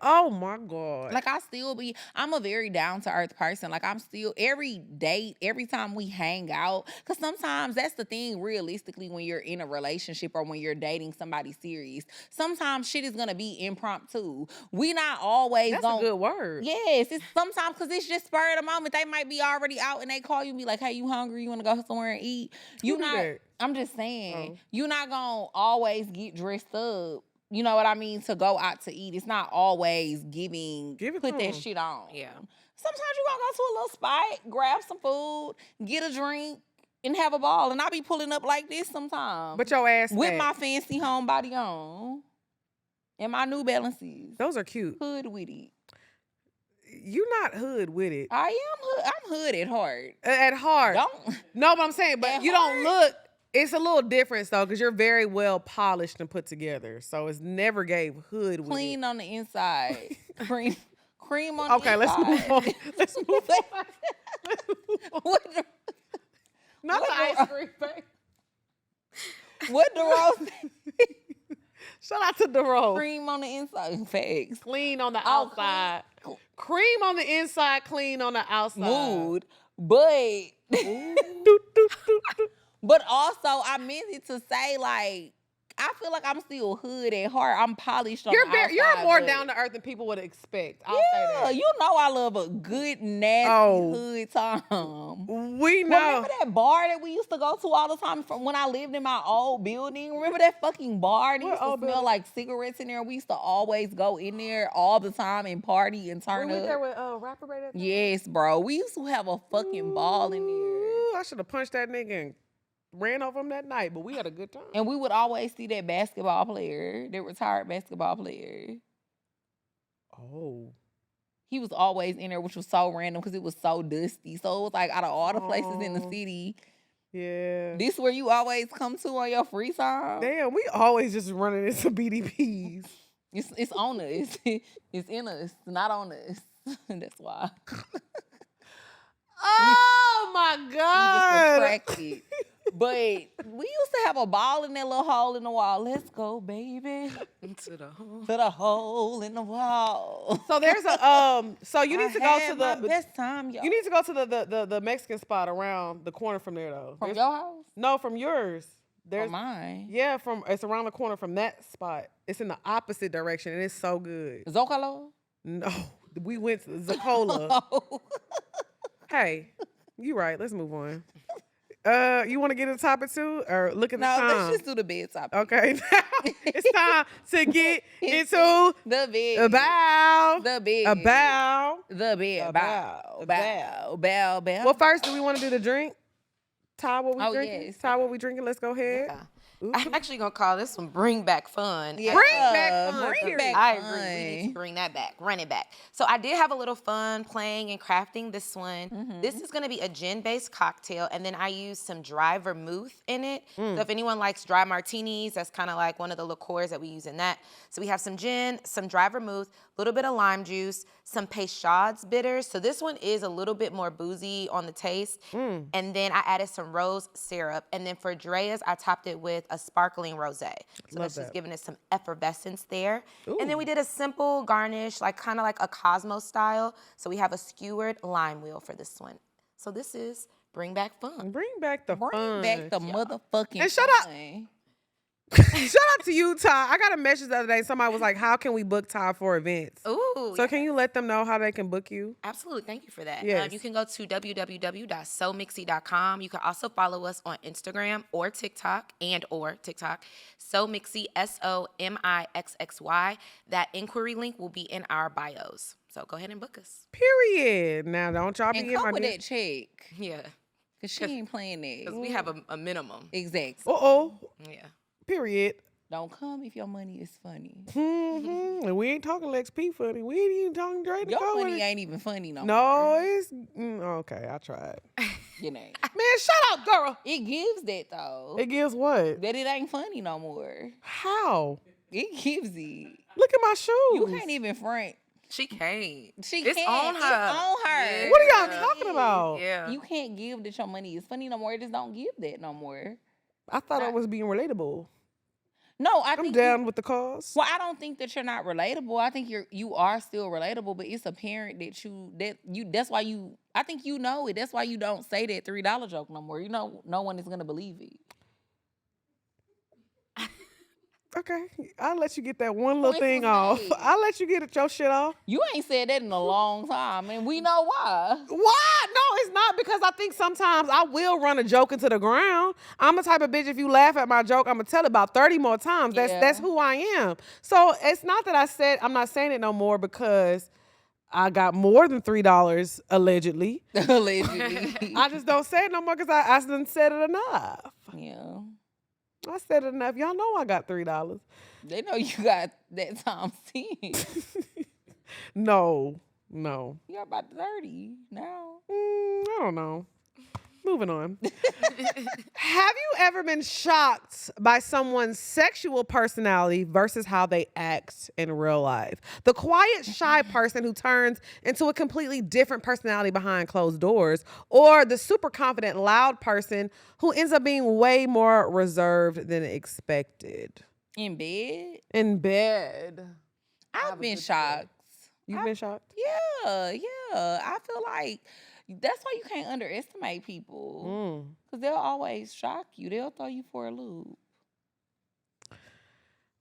oh my God. Like, I'm a very down-to-earth person. Like, I'm still, every date, every time we hang out, because sometimes that's the thing, realistically, when you're in a relationship or when you're dating somebody serious, sometimes shit is going to be impromptu. We not always That's going a good word. Yes, it's sometimes because it's just spur of the moment. They might be already out and they call you and be like, hey, you hungry? You want to go somewhere and eat? Who do that? I'm just saying, you're not going to always get dressed up. You know what I mean? To go out to eat. It's not always put that shit on. Yeah. Sometimes you going to go to a little spot, grab some food, get a drink, and have a ball. And I be pulling up like this sometimes. But your ass with fat. my fancy homebody on. And my New Balances. Those are cute. Hood with it. You're not hood with it. I am hood. I'm hood at heart. At heart. Don't. No, but I'm saying, but At you heart. don't look. It's a little different, though, because you're very well polished and put together. So it's never gave hood with Clean it. on the inside. Cream on the Okay, inside. let's move on. Let's move on. What the, Not What the the- ice cream face. what the rose? Shout out to the road. Cream on the inside. Facts. Clean on the Oh, outside. Cream on the inside, clean on the outside. Mood. But Doot, doot, doot, doot. but also I meant it to say, like, I feel like I'm still hood at heart. I'm polished on the outside. You're more but- down to earth than people would expect. I'll say Yeah, that. you know I love a good, nasty hood time. We know. Remember that bar that we used to go to all the time from when I lived in my old building? Remember that fucking bar that What used to old smell building? like cigarettes in there? We used to always go in there all the time and party and turn We went there up. with Rapper Ray that time? Yes, bro. We used to have a fucking ball in there. Ooh, I should have punched that nigga and ran over him that night, but we had a good time. And we would always see that basketball player, that retired basketball player. Oh. He was always in there, which was so random because it was so dusty. So it was like, out of all the places in the Oh. city, Yeah. this where you always come to on your free time? Damn, we always just running into BDPs. It's on us. It's in us, not on us. That's why. Oh my We God. just attracted. But we used to have a ball in that little hole in the wall. Let's go, baby. Into the hole. To the hole in the wall. So there's a so you need to go to had my the best time, y'all. you need to go to the Mexican spot around the corner from there though. From There's- your house? No, from yours. Or mine? Yeah, it's around the corner from that spot. It's in the opposite direction and it's so good. Zocalo? No, we went to Zacola. Hey, you right. Let's move on. You want to get into topic 2 or look at the No, time? let's just do the bed topic. Okay, now it's time to get into the bed. about The bed. about The bed. About. Bow. Well, first, do we want to do the drink? Ty, what we Oh, drinking? yes. Ty, what we drinking? Let's go ahead. Yeah. Ooh. I'm actually gonna call this one "Bring Back Fun." Yeah. Bring back fun, Bring period. back I fun. agree. We need to bring that back, run it back. So I did have a little fun playing and crafting this one. Mm-hmm. This is gonna be a gin-based cocktail, and then I used some dry vermouth in it. So if anyone likes dry martinis, that's kind of like one of the liqueurs that we use in that. So we have some gin, some dry vermouth, a little bit of lime juice, some Peychaud's bitters. So this one is a little bit more boozy on the taste. And then I added some rose syrup. And then for Drea's, I topped it with a sparkling rosé. So that's that. just giving it some effervescence there. And then we did a simple garnish, like kind of like a Cosmo style. So we have a skewered lime wheel for this one. So this is Bring Back Fun. Bring back the Bring fun. back the motherfucking And shout out- fun. Shout out to you, Ty. I got a message the other day. Somebody was like, "How can we book Ty for events?" Ooh, So can you let them know how they can book you? absolutely. Thank you for that. Yes. You can go to www.somixy.com. You can also follow us on Instagram or TikTok So Mixy, SOMIXXY. That inquiry link will be in our bios. So go ahead and book us. Period. Now, don't y'all be And in my come with DM. that check. Yeah. Because she ain't playing Because that. we have a minimum. Exactly. Uh-oh. Yeah. Period. Don't come if your money is funny. And we ain't talking Lex P funny. We ain't even talking Drea Your Nicole. money ain't even funny no more. No, it's okay. I tried. You know. Man, shut up, girl. It gives that though. It gives what? That it ain't funny no more. How? It gives it. Look at my shoes. You can't even front. She can't. She It's can't. on her. It's on her. Yeah. What are y'all talking about? Yeah. You can't give that your money is funny no more. It just don't give that no more. I thought I was being relatable. No, I I'm think down with the cause. Well, I don't think that you're not relatable. I think you are still relatable, but it's apparent that that's why you I think you know it. That's why you don't say that $3 joke no more. You know no one is gonna believe it. Okay, I'll let you get that one little It's thing a off. mistake. I'll let you get your shit off. You ain't said that in a long time, and we know why. Why? No, it's not, because I think sometimes I will run a joke into the ground. I'm the type of bitch, if you laugh at my joke, I'm gonna tell it about 30 more times. That's who I am. So it's not that I'm not saying it no more because I got more than $3 allegedly. Allegedly. I just don't say it no more because I done said it enough. Yeah. I said it enough. Y'all know I got $3. They know you got that times 10. No. You got about 30 now. I don't know. Moving on. Have you ever been shocked by someone's sexual personality versus how they act in real life? The quiet, shy person who turns into a completely different personality behind closed doors, or the super confident, loud person who ends up being way more reserved than expected. In bed? In bed. I've been shocked. You've been shocked? Yeah. I feel like that's why you can't underestimate people. Because they'll always shock you. They'll throw you for a loop.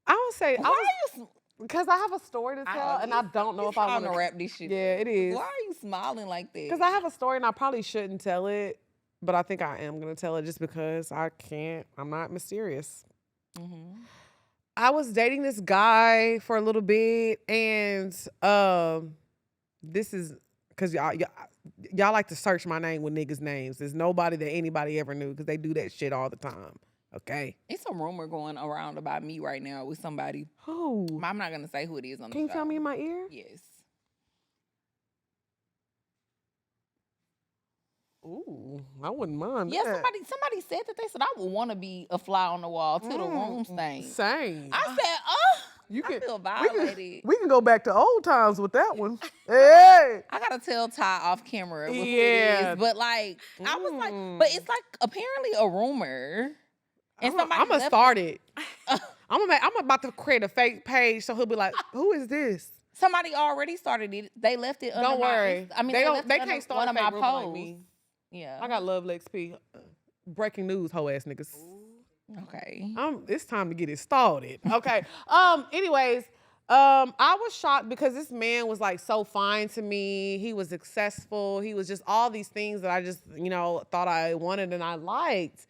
I would say, Why are you because I have a story to tell, and I don't know if I want want to wrap this shit Yeah, up. it is. Why are you smiling like that? Because I have a story, and I probably shouldn't tell it, but I think I am going to tell it just because I can't. I'm not mysterious. Mm-hmm. I was dating this guy for a little bit, and this is because y'all like to search my name with niggas' names. There's nobody that anybody ever knew because they do that shit all the time. Okay. It's a rumor going around about me right now with somebody. Who? I'm not gonna say who it is on the Can you show. tell me in my ear? Yes. Ooh, I wouldn't mind. Yeah, that. somebody said that. They said I would want to be a fly on the wall till the room stank. Same. I said, oh, You I feel we violated. we can go back to old times with that one. Hey. I gotta tell Ty off camera who it Yeah. is, but like I was like, but it's like apparently a rumor, and somebody I'm gonna left start it. I'm about to create a fake page so he'll be like, "Who is this?" Somebody already started it. They left it. Under Don't worry. I mean, they left They it under can't start one a of fake my rumor like posts. me. Yeah, I got love Lex P. Breaking news, hoe ass niggas. Okay. It's time to get it started. Okay. Anyways, I was shocked because this man was like so fine to me. He was successful. He was just all these things that I just, thought I wanted and I liked.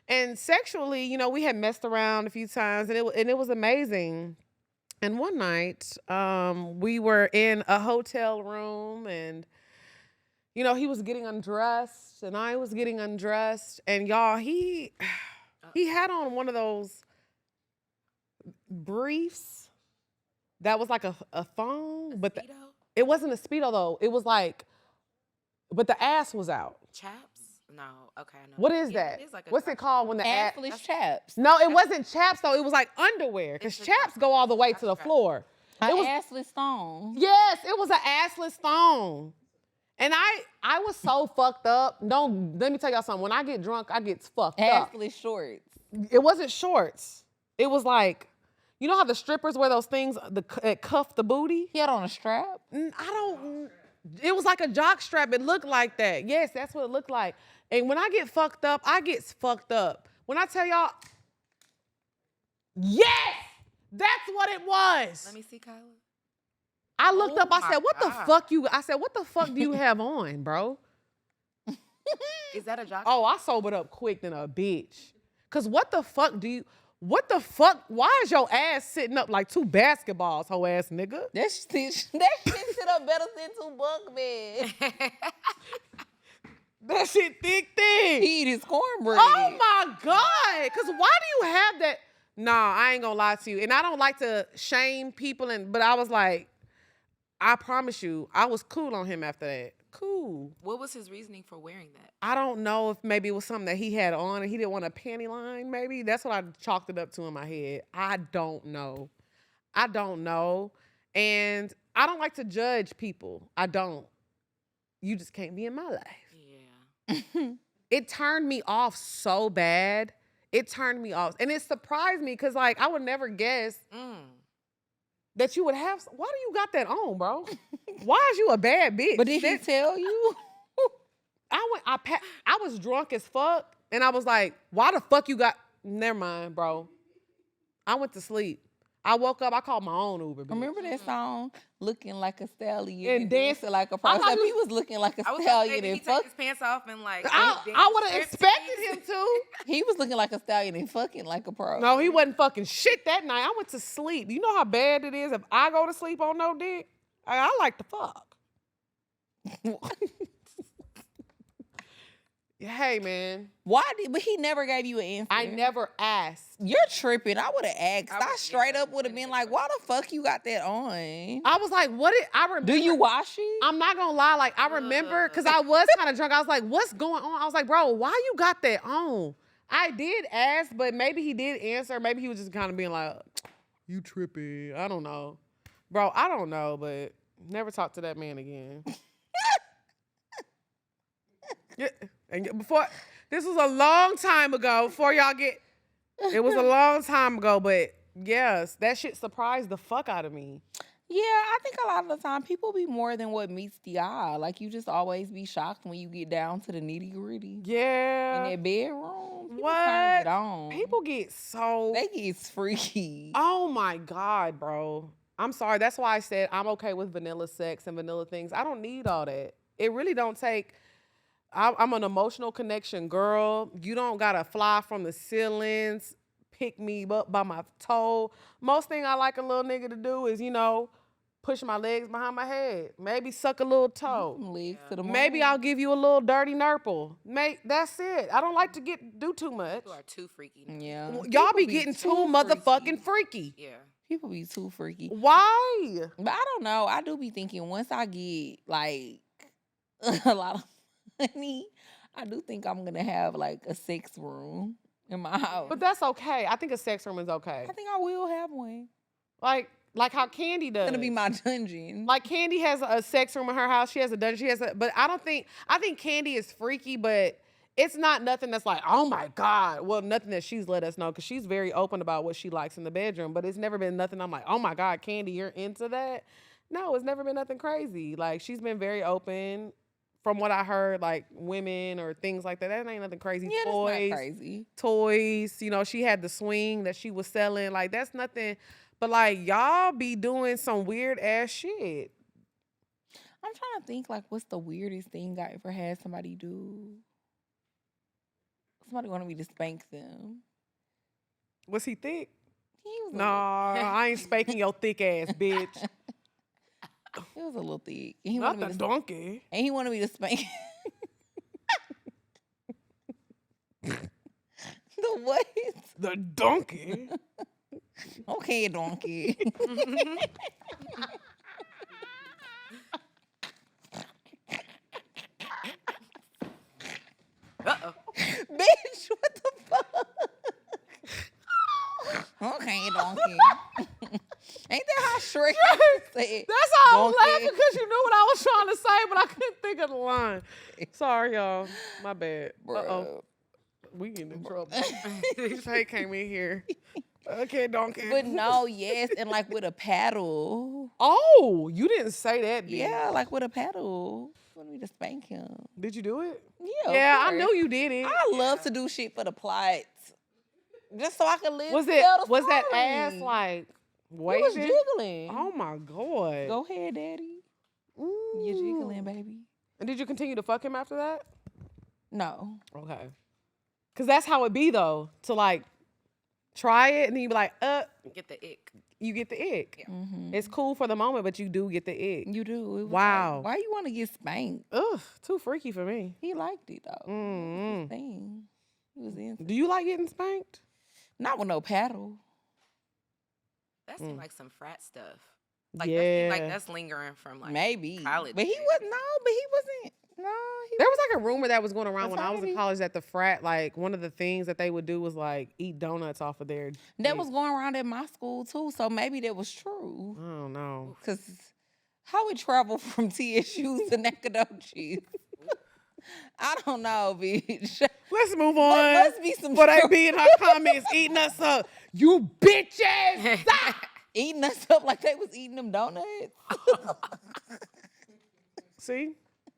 And sexually, we had messed around a few times and it was amazing. And one night, we were in a hotel room and he was getting undressed and I was getting undressed. And y'all, he had on one of those briefs that was like a thong, but it wasn't a Speedo though. It was like, but the ass was out. Chaps? No. Okay, I know. What is that? It is like What's it called when the ass? Assless chaps. No, it wasn't chaps though. It was like underwear because chaps go all the way to the floor. An It was assless thong. yes, it was an assless thong. And I was so fucked up. Let me tell y'all something. When I get drunk, I get fucked up. Assless shorts. It wasn't shorts. It was like, you know how the strippers wear those things that cuff the booty? He had on a strap. It was like a jock strap. It looked like that. Yes, that's what it looked like. And when I get fucked up, I get fucked up. When I tell y'all, yes, that's what it was. Let me see, Kyla. I looked up, I my said, what the God. fuck do you have on, bro? Is that a jock? Oh, I sobered up quick than a bitch. Cause why is your ass sitting up like two basketballs, hoe ass nigga? That shit sit up better than two bunk beds. That shit thick. He eat his cornbread. Oh my God. Cause why do you have that? Nah, I ain't gonna lie to you. And I don't like to shame people, but I was like, I promise you, I was cool on him after that. Cool. What was his reasoning for wearing that? I don't know if maybe it was something that he had on and he didn't want a panty line, maybe. That's what I chalked it up to in my head. I don't know. And I don't like to judge people. I don't. You just can't be in my life. Yeah. It turned me off so bad. It turned me off. And it surprised me because, like, I would never guess that you would have. Why do you got that on, bro? Why is you a bad bitch? But did he tell you? I was drunk as fuck, and I was like, why the fuck you got. Never mind, bro. I went to sleep. I woke up, I called my own Uber. Bitch. Remember that song, Looking Like a Stallion And Dancing Like a Pro? thought He was looking like a I was stallion he and took fuck. his pants off and like. I would have expected him to. He was looking like a stallion and fucking like a pro. No, he wasn't fucking shit that night. I went to sleep. You know how bad it is if I go to sleep on no dick? I like to fuck. Hey, man. But he never gave you an answer. I never asked. You're tripping. I would have asked. I straight up would have been like, why the fuck you got that on? I was like, I remember. Do you wash it? I'm not gonna lie, like I remember, cause I was kind of drunk. I was like, what's going on? I was like, bro, why you got that on? I did ask, but maybe he did answer. Maybe he was just kind of being like, you tripping. I don't know. Bro, I don't know, but never talk to that man again. Yeah. And this was a long time ago, it was a long time ago, but yes, that shit surprised the fuck out of me. Yeah, I think a lot of the time people be more than what meets the eye. Like you just always be shocked when you get down to the nitty gritty. Yeah. In that bedroom. People What? turn it on. People get so... They get freaky. Oh my God, bro. I'm sorry. That's why I said I'm okay with vanilla sex and vanilla things. I don't need all that. It really don't take... I'm an emotional connection girl. You don't gotta fly from the ceilings, pick me up by my toe. Most thing I like a little nigga to do is, push my legs behind my head. Maybe suck a little toe. Legs to the Maybe moon. I'll give you a little dirty nurple. That's it. I don't like to do too much. You are too freaky. Yeah. Y'all be getting too motherfucking freaky. Yeah. People be too freaky. Why? But I don't know. I do be thinking once I get like a lot of money, I do think I'm gonna have like a sex room in my house. But that's okay. I think a sex room is okay. I think I will have one. Like how Candy does. It's gonna be my dungeon. Like Candy has a sex room in her house. She has a dungeon. But I think Candy is freaky, but it's not nothing that's like, oh my God. Well, nothing that she's let us know because she's very open about what she likes in the bedroom. But it's never been nothing I'm like, oh my God, Candy, you're into that? No, it's never been nothing crazy. Like she's been very open. From what I heard, like women or things like that ain't nothing crazy. Yeah, Toys, that's not crazy. Toys. She had the swing that she was selling. Like that's nothing But like y'all be doing some weird ass shit. I'm trying to think like what's the weirdest thing I ever had somebody do. Somebody wanted me to spank them. Was he thick? He was Nah, I ain't spanking your thick ass, bitch. He was a little thick. And he Not wanted the me to donkey. And he wanted me to spank. The what? The donkey. Okay, donkey. Uh-oh. Bitch, what the fuck? Okay, donkey. Ain't that how Shrek said? That's how I was Donkey. laughing because you knew what I was trying to say, but I couldn't think of the line. Sorry, y'all. My bad. Uh-oh. We getting in trouble. Hey came in here. Okay, donkey. But no, yes, and like with a paddle. Oh, you didn't say that, bitch. Yeah, like with a paddle. Wanted me to spank him. Did you do it? Yeah, Yeah, of I course. knew you did it. I love to do shit for the plot. Just so I can live. Was tell the that story. ass like It was waving? jiggling. Oh my god. Go ahead, daddy. Ooh. You're jiggling, baby. And did you continue to fuck him after that? No. Okay. Cause that's how it be though. To like try it and then you be like, Get the ick. you get the ick. Mm-hmm. It's cool for the moment, but you do get the ick. You do. It was Wow. like, why you want to get spanked? Ugh, too freaky for me. He liked it though. Mm-hmm. Thing. He was into. Do you like getting spanked? Not with no paddle. That seemed like some frat stuff. Yeah. That's lingering from like Maybe. college. But he days. was no. But he wasn't. No. He There was like a rumor that was going around when I was in Fraternity. college that the frat, like one of the things that they would do was like eat donuts off of their That dick. was going around at my school too. So maybe that was true. I don't know. Cause how we travel from TSU to Nacogdoches? I don't know, bitch. Let's move on. Must be some But they truth. be in her comments eating us up. You bitches! Eating us up like they was eating them donuts. See?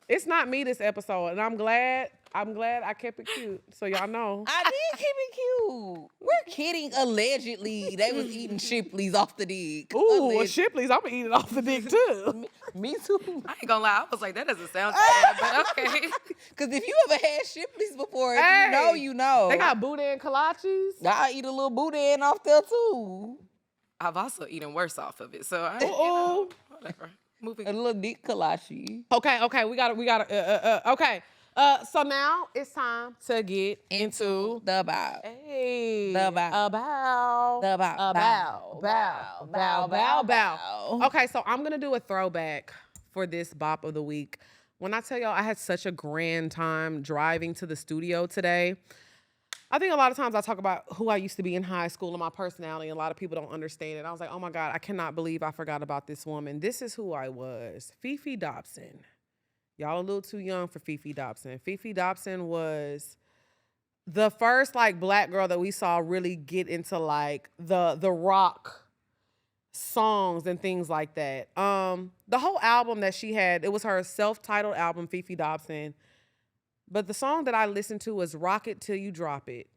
It's not me this episode, and I'm glad I kept it cute. So y'all know. I did keep it cute. We're kidding. Allegedly, they was eating Shipley's off the dick. Ooh, well, Shipley's, I'm gonna eat it off the dick too. Me too. I ain't gonna lie, I was like, that doesn't sound bad, but okay. Because if you ever had Shipley's before, if Hey, you know, you know. They got boudin kolaches. I eat a little boudin off there too. I've also eaten worse off of it, so I, Uh-oh. whatever. Moving. A little dick kolache. Okay, we gotta, okay. So now it's time to get into The about. hey, The about. about, The about. bow. Okay, so I'm gonna do a throwback for this bop of the week. When I tell y'all I had such a grand time driving to the studio today, I think a lot of times I talk about who I used to be in high school and my personality, and a lot of people don't understand it. I was like, oh my God, I cannot believe I forgot about this woman. This is who I was. Fifi Dobson. Y'all a little too young for Fifi Dobson. Fifi Dobson was the first like black girl that we saw really get into like the rock songs and things like that. The whole album that she had, it was her self-titled album, Fifi Dobson. But the song that I listened to was Rock It Till You Drop It.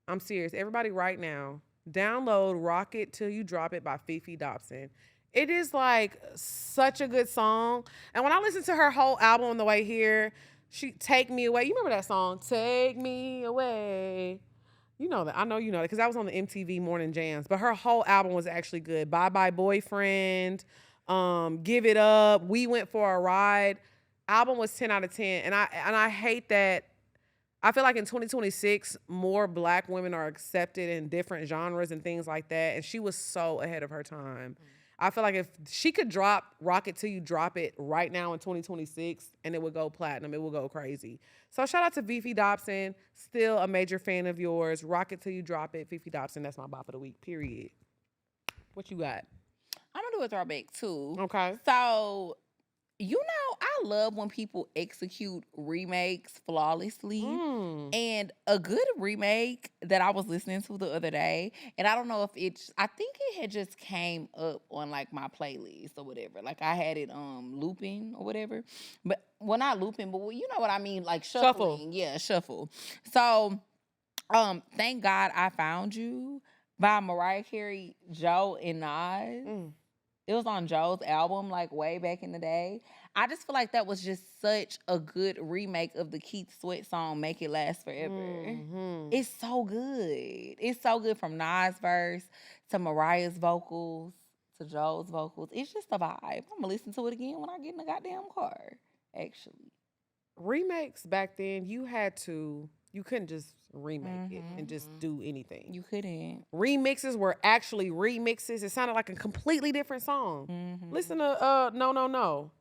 I'm serious. Everybody right now, download Rock It Till You Drop It by Fifi Dobson. It is like such a good song. And when I listened to her whole album on the way here, she Take Me Away. You remember that song? Take Me Away. You know that. I know you know that because that was on the MTV Morning Jams. But her whole album was actually good. Bye Bye Boyfriend, Give It Up, We Went for a Ride. Album was 10 out of 10. And I hate that. I feel like in 2026, more black women are accepted in different genres and things like that. And she was so ahead of her time. I feel like if she could drop Rock It Till You Drop It right now in 2026 and it would go platinum, it would go crazy. So shout out to Fifi Dobson. Still a major fan of yours. Rock It Till You Drop It. Fifi Dobson, that's my bop of the week, period. What you got? I'm going to do a throwback too. Okay. So, you know, I love when people execute remakes flawlessly. And a good remake that I was listening to the other day, and I don't know if I think it had just came up on like my playlist or whatever. Like I had it looping or whatever. But well, not looping, but you know what I mean, like shuffling. Shuffle. Yeah, shuffle. So Thank God I Found You by Mariah Carey, Joe, and Nas. It was on Joe's album, like way back in the day. I just feel like that was just such a good remake of the Keith Sweat song, Make It Last Forever. It's so good. It's so good, from Nas' verse to Mariah's vocals to Joe's vocals. It's just a vibe. I'm going to listen to it again when I get in the goddamn car, actually. Remakes back then, you couldn't just remake it and just do anything. You couldn't. Remixes were actually remixes. It sounded like a completely different song. Listen to No No No.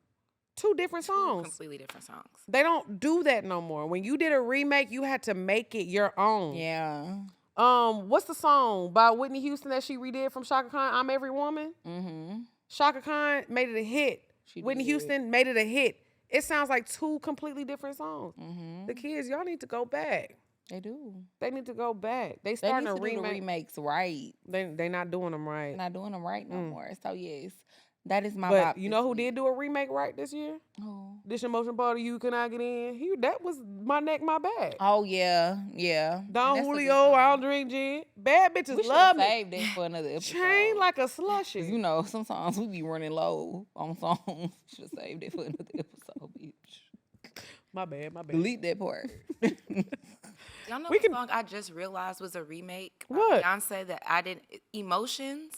Two different songs. Completely different songs. They don't do that no more. When you did a remake, you had to make it your own. Yeah. What's the song by Whitney Houston that she redid from Shaka Khan? I'm Every Woman. Shaka Khan made it a hit. Whitney Houston made it a hit. It sounds like two completely different songs. The kids, y'all need to go back. They do. They need to go back. They They starting need to to do the remakes right. They not doing them right. They're not doing them right no more. So yes, that is my But bop you this know who week. did do a remake right this year? Oh. This Emotion Party, You Can I Get In? That was My Neck, My Back. Oh yeah, yeah. Don And that's a good Julio, song. I Don't Drink Gin. Bad bitches We should love have me. saved that for another episode. Chain like a 'Cause slushy. you know, sometimes we be running low on songs. Should have saved it for another episode, bitch. My bad. Delete that part. Y'all know We the can- song I just realized was a remake by What? Beyonce that I didn't. Emotions.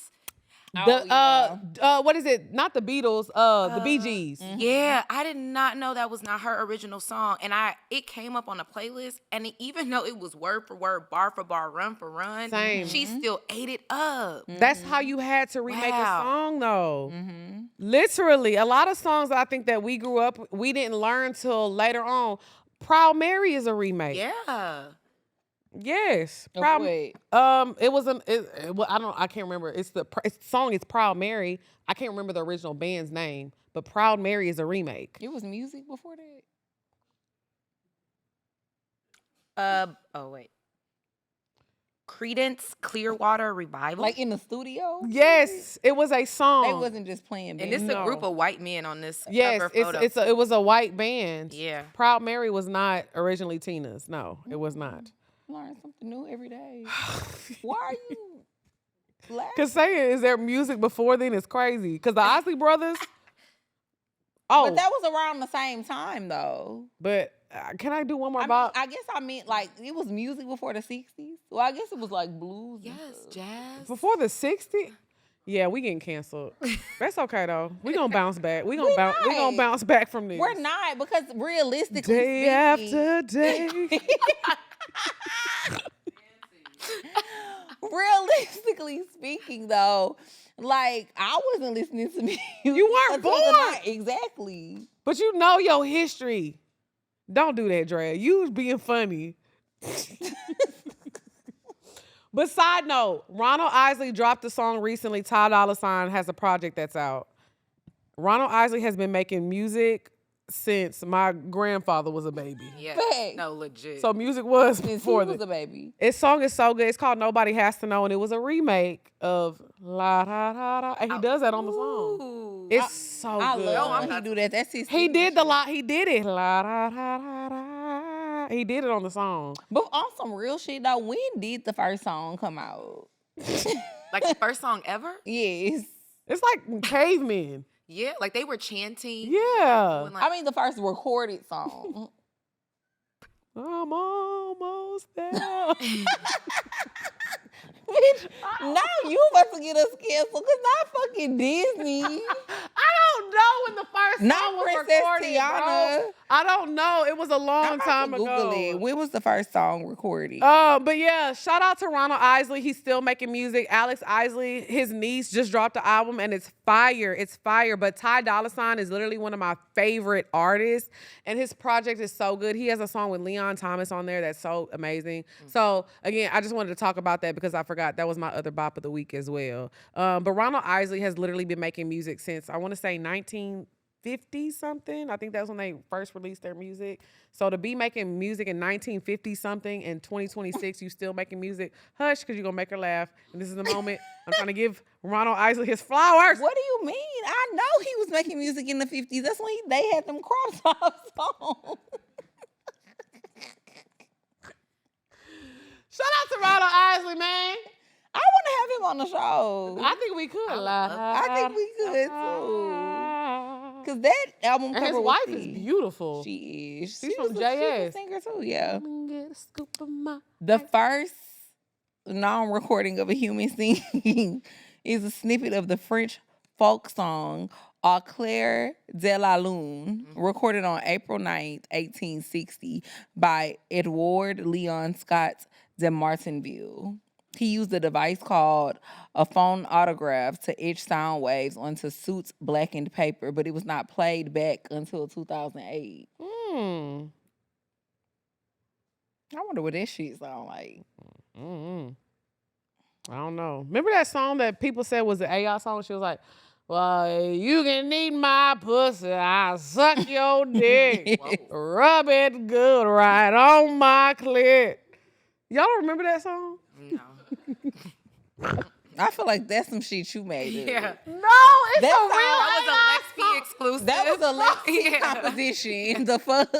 What is it? Not the Beatles, the Bee Gees. Yeah, I did not know that was not her original song, and it came up on a playlist. And even though it was word for word, bar for bar, run for run, Same. she still ate it up. That's how you had to remake Wow. a song, though. Literally, a lot of songs I think that we grew up, we didn't learn till later on. Proud Mary is a remake. Yeah. Yes. Oh, Proud. wait. It was I can't remember. It's the song is Proud Mary. I can't remember the original band's name, but Proud Mary is a remake. It was music before that. Oh wait. Credence Clearwater Revival. Like in the studio. Yes, it was a song. They wasn't just playing. and this is No. a group of white men on this Yes, cover photo. it was a white band. Yeah. Proud Mary was not originally Tina's. No, it was not. Learn something new every day. Why are you laughing? Cause saying is there music before then is crazy. Cause the Isley Brothers. Oh, But that was around the same time though. can I do one more I about? guess I meant like it was music before the 60s. Well, I guess it was like blues. and Yes, stuff. jazz. Before the 60s? Yeah, we getting canceled. That's okay though. We gonna bounce back. We gonna bounce back from this. We're not, because realistically Day speaking, after day. realistically speaking though, like I wasn't listening to music. You weren't until the born. night- Exactly. But you know your history. Don't do that, Drea. You was being funny. But side note, Ronald Isley dropped a song recently. Ty Dolla $ign has a project that's out. Ronald Isley has been making music since my grandfather was a baby. Yeah. Facts. No, legit. So music was Since he before was that. a baby. His song is so good. It's called Nobody Has to Know, and it was a remake of La Da Da Da. And he does that on the song. Ooh. It's so I good. love when he do that. That's his He did signature. he did it. La da da da da. He did it on the song. But on some real shit though, when did the first song come out? Like the first song ever? Yes. It's like cavemen. Yeah. Like they were chanting. Yeah. doing, like, I mean the first recorded song. I'm almost there. Bitch, now you about to get us canceled because not fucking Disney. I don't know when the first Not song was Princess recorded, Tiana. bro. I don't know. It was a long I'm about time to Google it. ago. When was the first song recorded? But yeah, shout out to Ronald Isley. He's still making music. Alex Isley, his niece, just dropped an album and it's fire. It's fire. But Ty Dolla $ign is literally one of my favorite artists, and his project is so good. He has a song with Leon Thomas on there that's so amazing. So again, I just wanted to talk about that because I forgot that was my other bop of the week as well. But Ronald Isley has literally been making music since I want to say 1950 something. I think that's when they first released their music. So to be making music in 1950 something in 2026, you still making music, hush, because you're gonna make her laugh. And this is the moment I'm trying to give Ronald Isley his flowers. What do you mean? I know he was making music in the 50s. That's when they had them crop tops on. Shout out to Ronald Isley, man. I want to him on the show. I think we could. I think we could too. Cause that album And cover his was wife tea. is beautiful. She is. She's was from She's a JS. singer too. Yeah. Get a scoop of my The first non-recording of a human singing is a snippet of the French folk song Au clair de la lune, recorded on April 9th, 1860 by Edward Leon Scott de Martinville. He used a device called a phonautograph to etch sound waves onto Suit's blackened paper, but it was not played back until 2008. I wonder what that shit sound like. I don't know. Remember that song that people said was the AI song? She was like, well, you can eat my pussy, I'll suck your dick, rub it good right on my clit. Y'all don't remember that song? No. I feel like that's some shit you made up. Yeah. No, it's That a real That was a AI Lex P exclusive. That was a Lex P Yeah. composition. The fuck?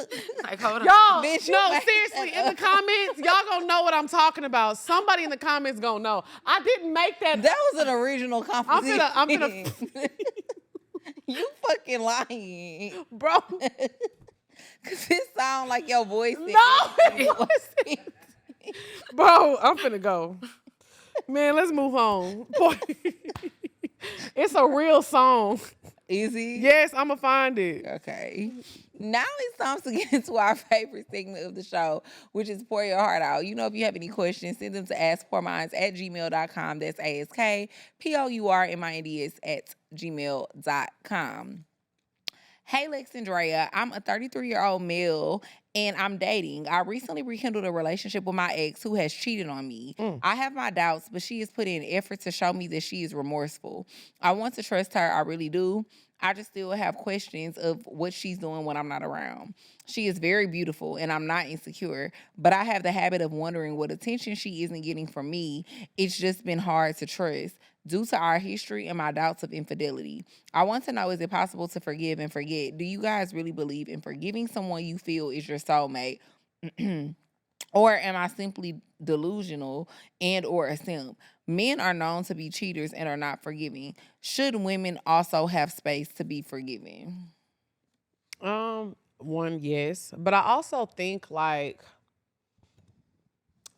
Like, hold on. Y'all, Bitch, you no, made seriously, that in the comments, y'all gonna know what I'm talking about. Somebody in the comments gonna know. I didn't make that. That was an original composition. I'm finna You fucking lying. bro. Cause it sound like your voice. No, it wasn't. Bro, I'm finna go. Man, let's move on. Boy, it's a real song. Easy. Yes, I'ma find it. Okay. Now it's time to get into our favorite segment of the show, which is Pour Your Heart Out. You know, if you have any questions, send them to askpourminds@gmail.com. That's askpourminds@gmail.com. Hey, Lex and Drea, I'm a 33-year-old male and I'm dating. I recently rekindled a relationship with my ex who has cheated on me. I have my doubts, but she has put in effort to show me that she is remorseful. I want to trust her, I really do. I just still have questions of what she's doing when I'm not around. She is very beautiful and I'm not insecure, but I have the habit of wondering what attention she isn't getting from me. It's just been hard to trust due to our history and my doubts of infidelity. I want to know, is it possible to forgive and forget? Do you guys really believe in forgiving someone you feel is your soulmate? Or am I simply delusional and or a simp? Men are known to be cheaters and are not forgiving. Should women also have space to be forgiving? One, yes. But I also think like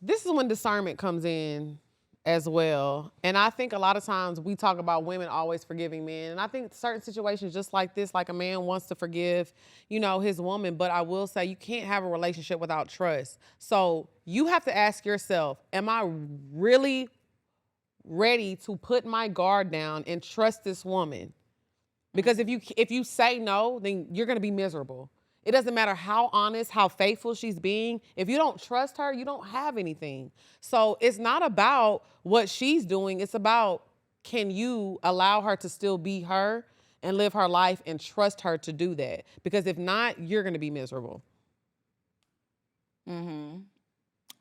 this is when discernment comes in as well. And I think a lot of times we talk about women always forgiving men. And I think certain situations just like this, like a man wants to forgive, his woman. But I will say you can't have a relationship without trust. So you have to ask yourself, am I really ready to put my guard down and trust this woman? Because if you say no, then you're going to be miserable. It doesn't matter how honest, how faithful she's being. If you don't trust her, you don't have anything. So it's not about what she's doing. It's about, can you allow her to still be her and live her life and trust her to do that? Because if not, you're going to be miserable.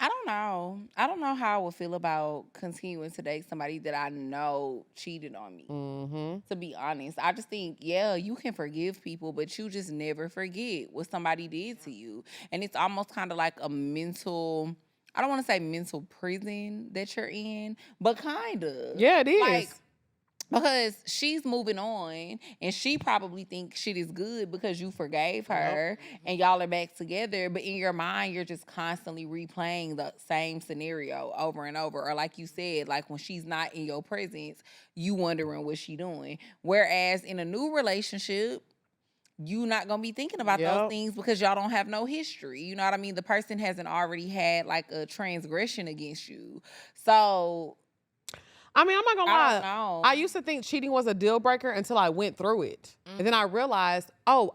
I don't know. I don't know how I would feel about continuing to date somebody that I know cheated on me. To be honest, I just think, yeah, you can forgive people, but you just never forget what somebody did to you. And it's almost kind of like a mental, I don't want to say mental prison that you're in, but kind of. Yeah, it is. Like, because she's moving on and she probably thinks shit is good because you forgave her and y'all are back together. But in your mind, you're just constantly replaying the same scenario over and over. Or like you said, like when she's not in your presence, you wondering what she doing. Whereas in a new relationship, you not going to be thinking about those things because y'all don't have no history. You know what I mean? The person hasn't already had like a transgression against you. So I mean, I'm not gonna I lie. don't know. I used to think cheating was a deal breaker until I went through it. And then I realized, I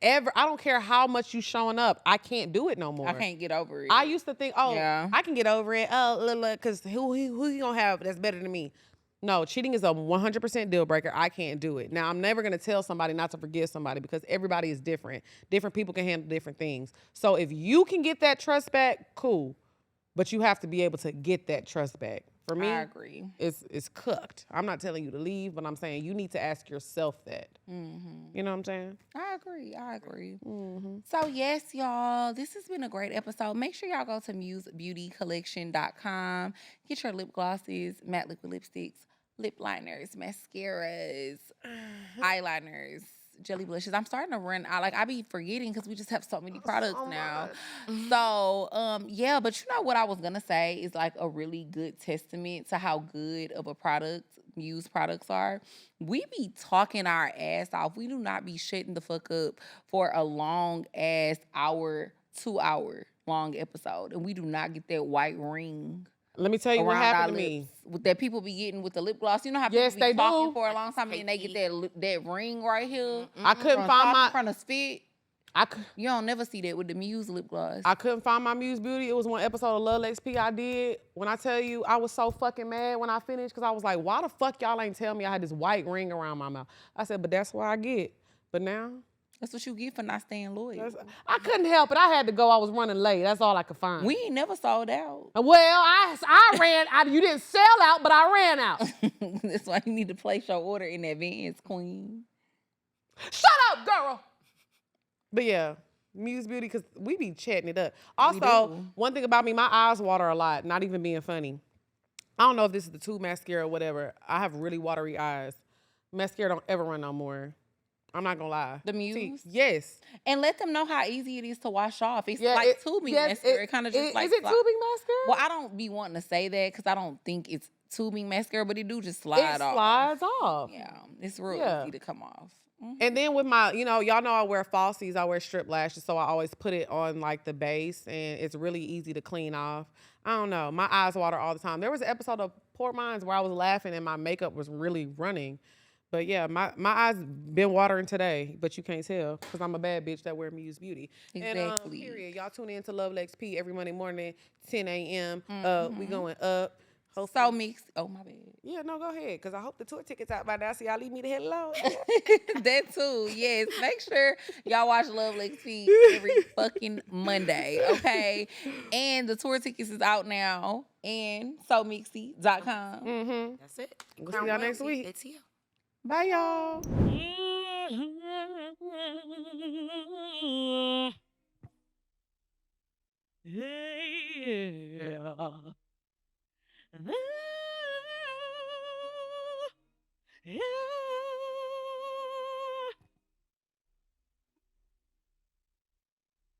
don't care how much you showing up, I can't do it no more. I can't get over it. I used to think, Yeah. I can get over it. Because who you gonna have that's better than me? No, cheating is a 100% deal breaker. I can't do it. Now, I'm never gonna tell somebody not to forgive somebody because everybody is different. Different people can handle different things. So if you can get that trust back, cool. But you have to be able to get that trust back. For me, I agree. it's cooked. I'm not telling you to leave, but I'm saying you need to ask yourself that. You know what I'm saying? I agree. So yes, y'all, this has been a great episode. Make sure y'all go to musebeautycollection.com. Get your lip glosses, matte liquid lipsticks, lip liners, mascaras, eyeliners, jelly blushes. I'm starting to run out. Like, I be forgetting because we just have so many products now. So, yeah, but you know what I was going to say is like a really good testament to how good of a product Muse products are. We be talking our ass off. We do not be shutting the fuck up for a long ass hour, 2 hour long episode. And we do not get that white ring. Let me tell you what happened to me. That people be getting with the lip gloss. You know how Yes, people be they talking do. for a long time and they get that ring right here. I couldn't find my from the spit. You don't never see that with the Muse lip gloss. I couldn't find my Muse Beauty. It was one episode of Love Lex P I did. When I tell you, I was so fucking mad when I finished because I was like, why the fuck y'all ain't tell me I had this white ring around my mouth? I said, but that's what I get. But now, that's what you get for not staying loyal. I couldn't help it. I had to go. I was running late. That's all I could find. We ain't never sold out. Well, I ran. You didn't sell out, but I ran out. That's why you need to place your order in advance, queen. Shut up, girl. But yeah, Muse Beauty, because we be chatting it up. Also, one thing about me, my eyes water a lot, not even being funny. I don't know if this is the tube mascara or whatever. I have really watery eyes. Mascara don't ever run no more. I'm not gonna lie. The Muse? Yes. And let them know how easy it is to wash off. It's like tubing mascara. It kind of just like... Is it tubing mascara? Well, I don't be wanting to say that because I don't think it's tubing mascara, but it do just slide off. It slides off. Yeah. It's real easy to come off. And then with my, y'all know I wear falsies, I wear strip lashes, so I always put it on like the base, and it's really easy to clean off. I don't know. My eyes water all the time. There was an episode of Port Minds where I was laughing and my makeup was really running. But yeah, my eyes been watering today, but you can't tell because I'm a bad bitch that wear Muse Beauty. Exactly. And period. Y'all tune in to Love Lex P every Monday morning, 10 a.m. We going up. So mixed. Oh, my bad. Yeah, no, go ahead. Because I hope the tour ticket's out by now, so y'all leave me the hell alone. That too, yes. Make sure y'all watch Love Lex P every fucking Monday, okay? And the tour tickets is out now. And SoMixy.com. That's it. We'll see y'all next week. It's here. Bye, y'all.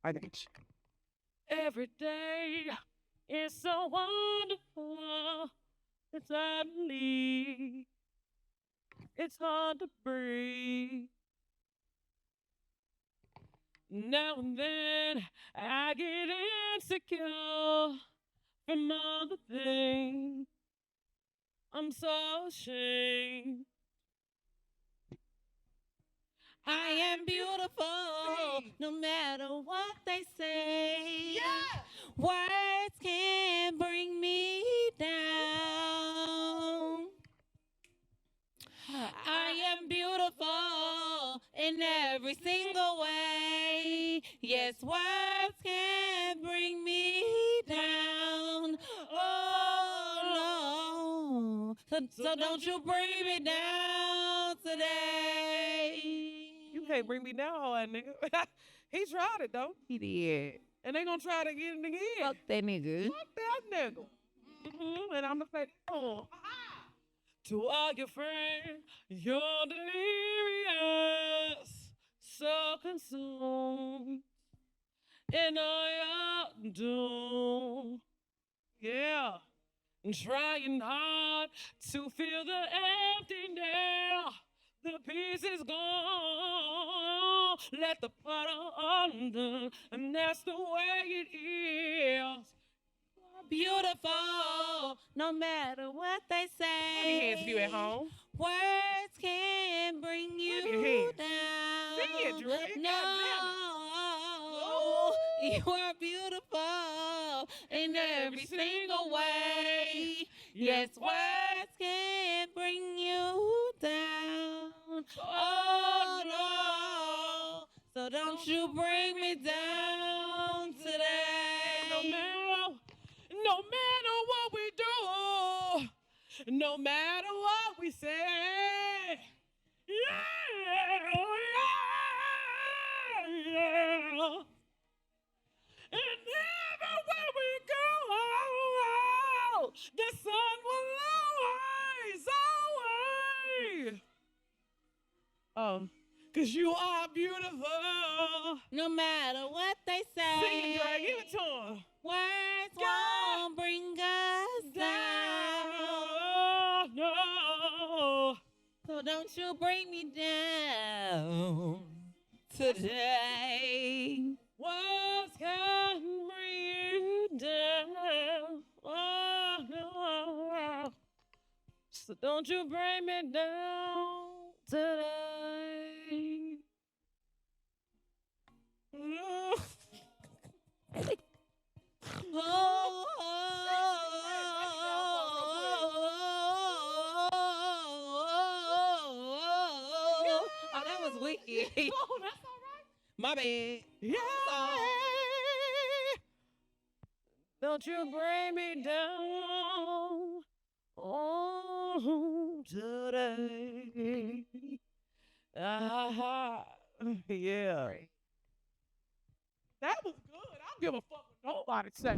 I think. Every day is so wonderful. It's hard to leave. It's hard to breathe. Now and then I get insecure from all the things. I'm so ashamed. I am beautiful, no matter what they say. Yeah. Words can't bring me down. I am beautiful in every single way. Yes, words can't bring me down. Oh, no. So don't you bring me down today. You can't bring me down, all that nigga. He tried it, though. He did. And they gonna try it again and again. Fuck that nigga. Fuck that nigga. And I'm gonna say, oh. To all your friends, you're delirious, so consumed in all your doom. Yeah, trying hard to fill the emptiness. The peace is gone. Let the puddle undone, and that's the way it is. Beautiful, no matter what they say. Put your hands if you at home. Words can bring you down. Sing it, Drea. No, you are beautiful in every single way. Yes, words can bring you down. Oh no, so don't you bring me down today. No no matter what we say. Yeah, yeah. And everywhere we go, the sun will always. 'Cause you are beautiful. No matter what they say. Sing it, Dre. Give it to 'em. Words won't bring us down. No. So don't you bring me down today. Words can bring you down. Oh, no. So don't you bring me down today. Oh, that was wicked. Oh, that's all right. My bad. Yeah. Don't you bring me down. Oh, today. Yeah. That was good. I don't give a fuck what nobody say.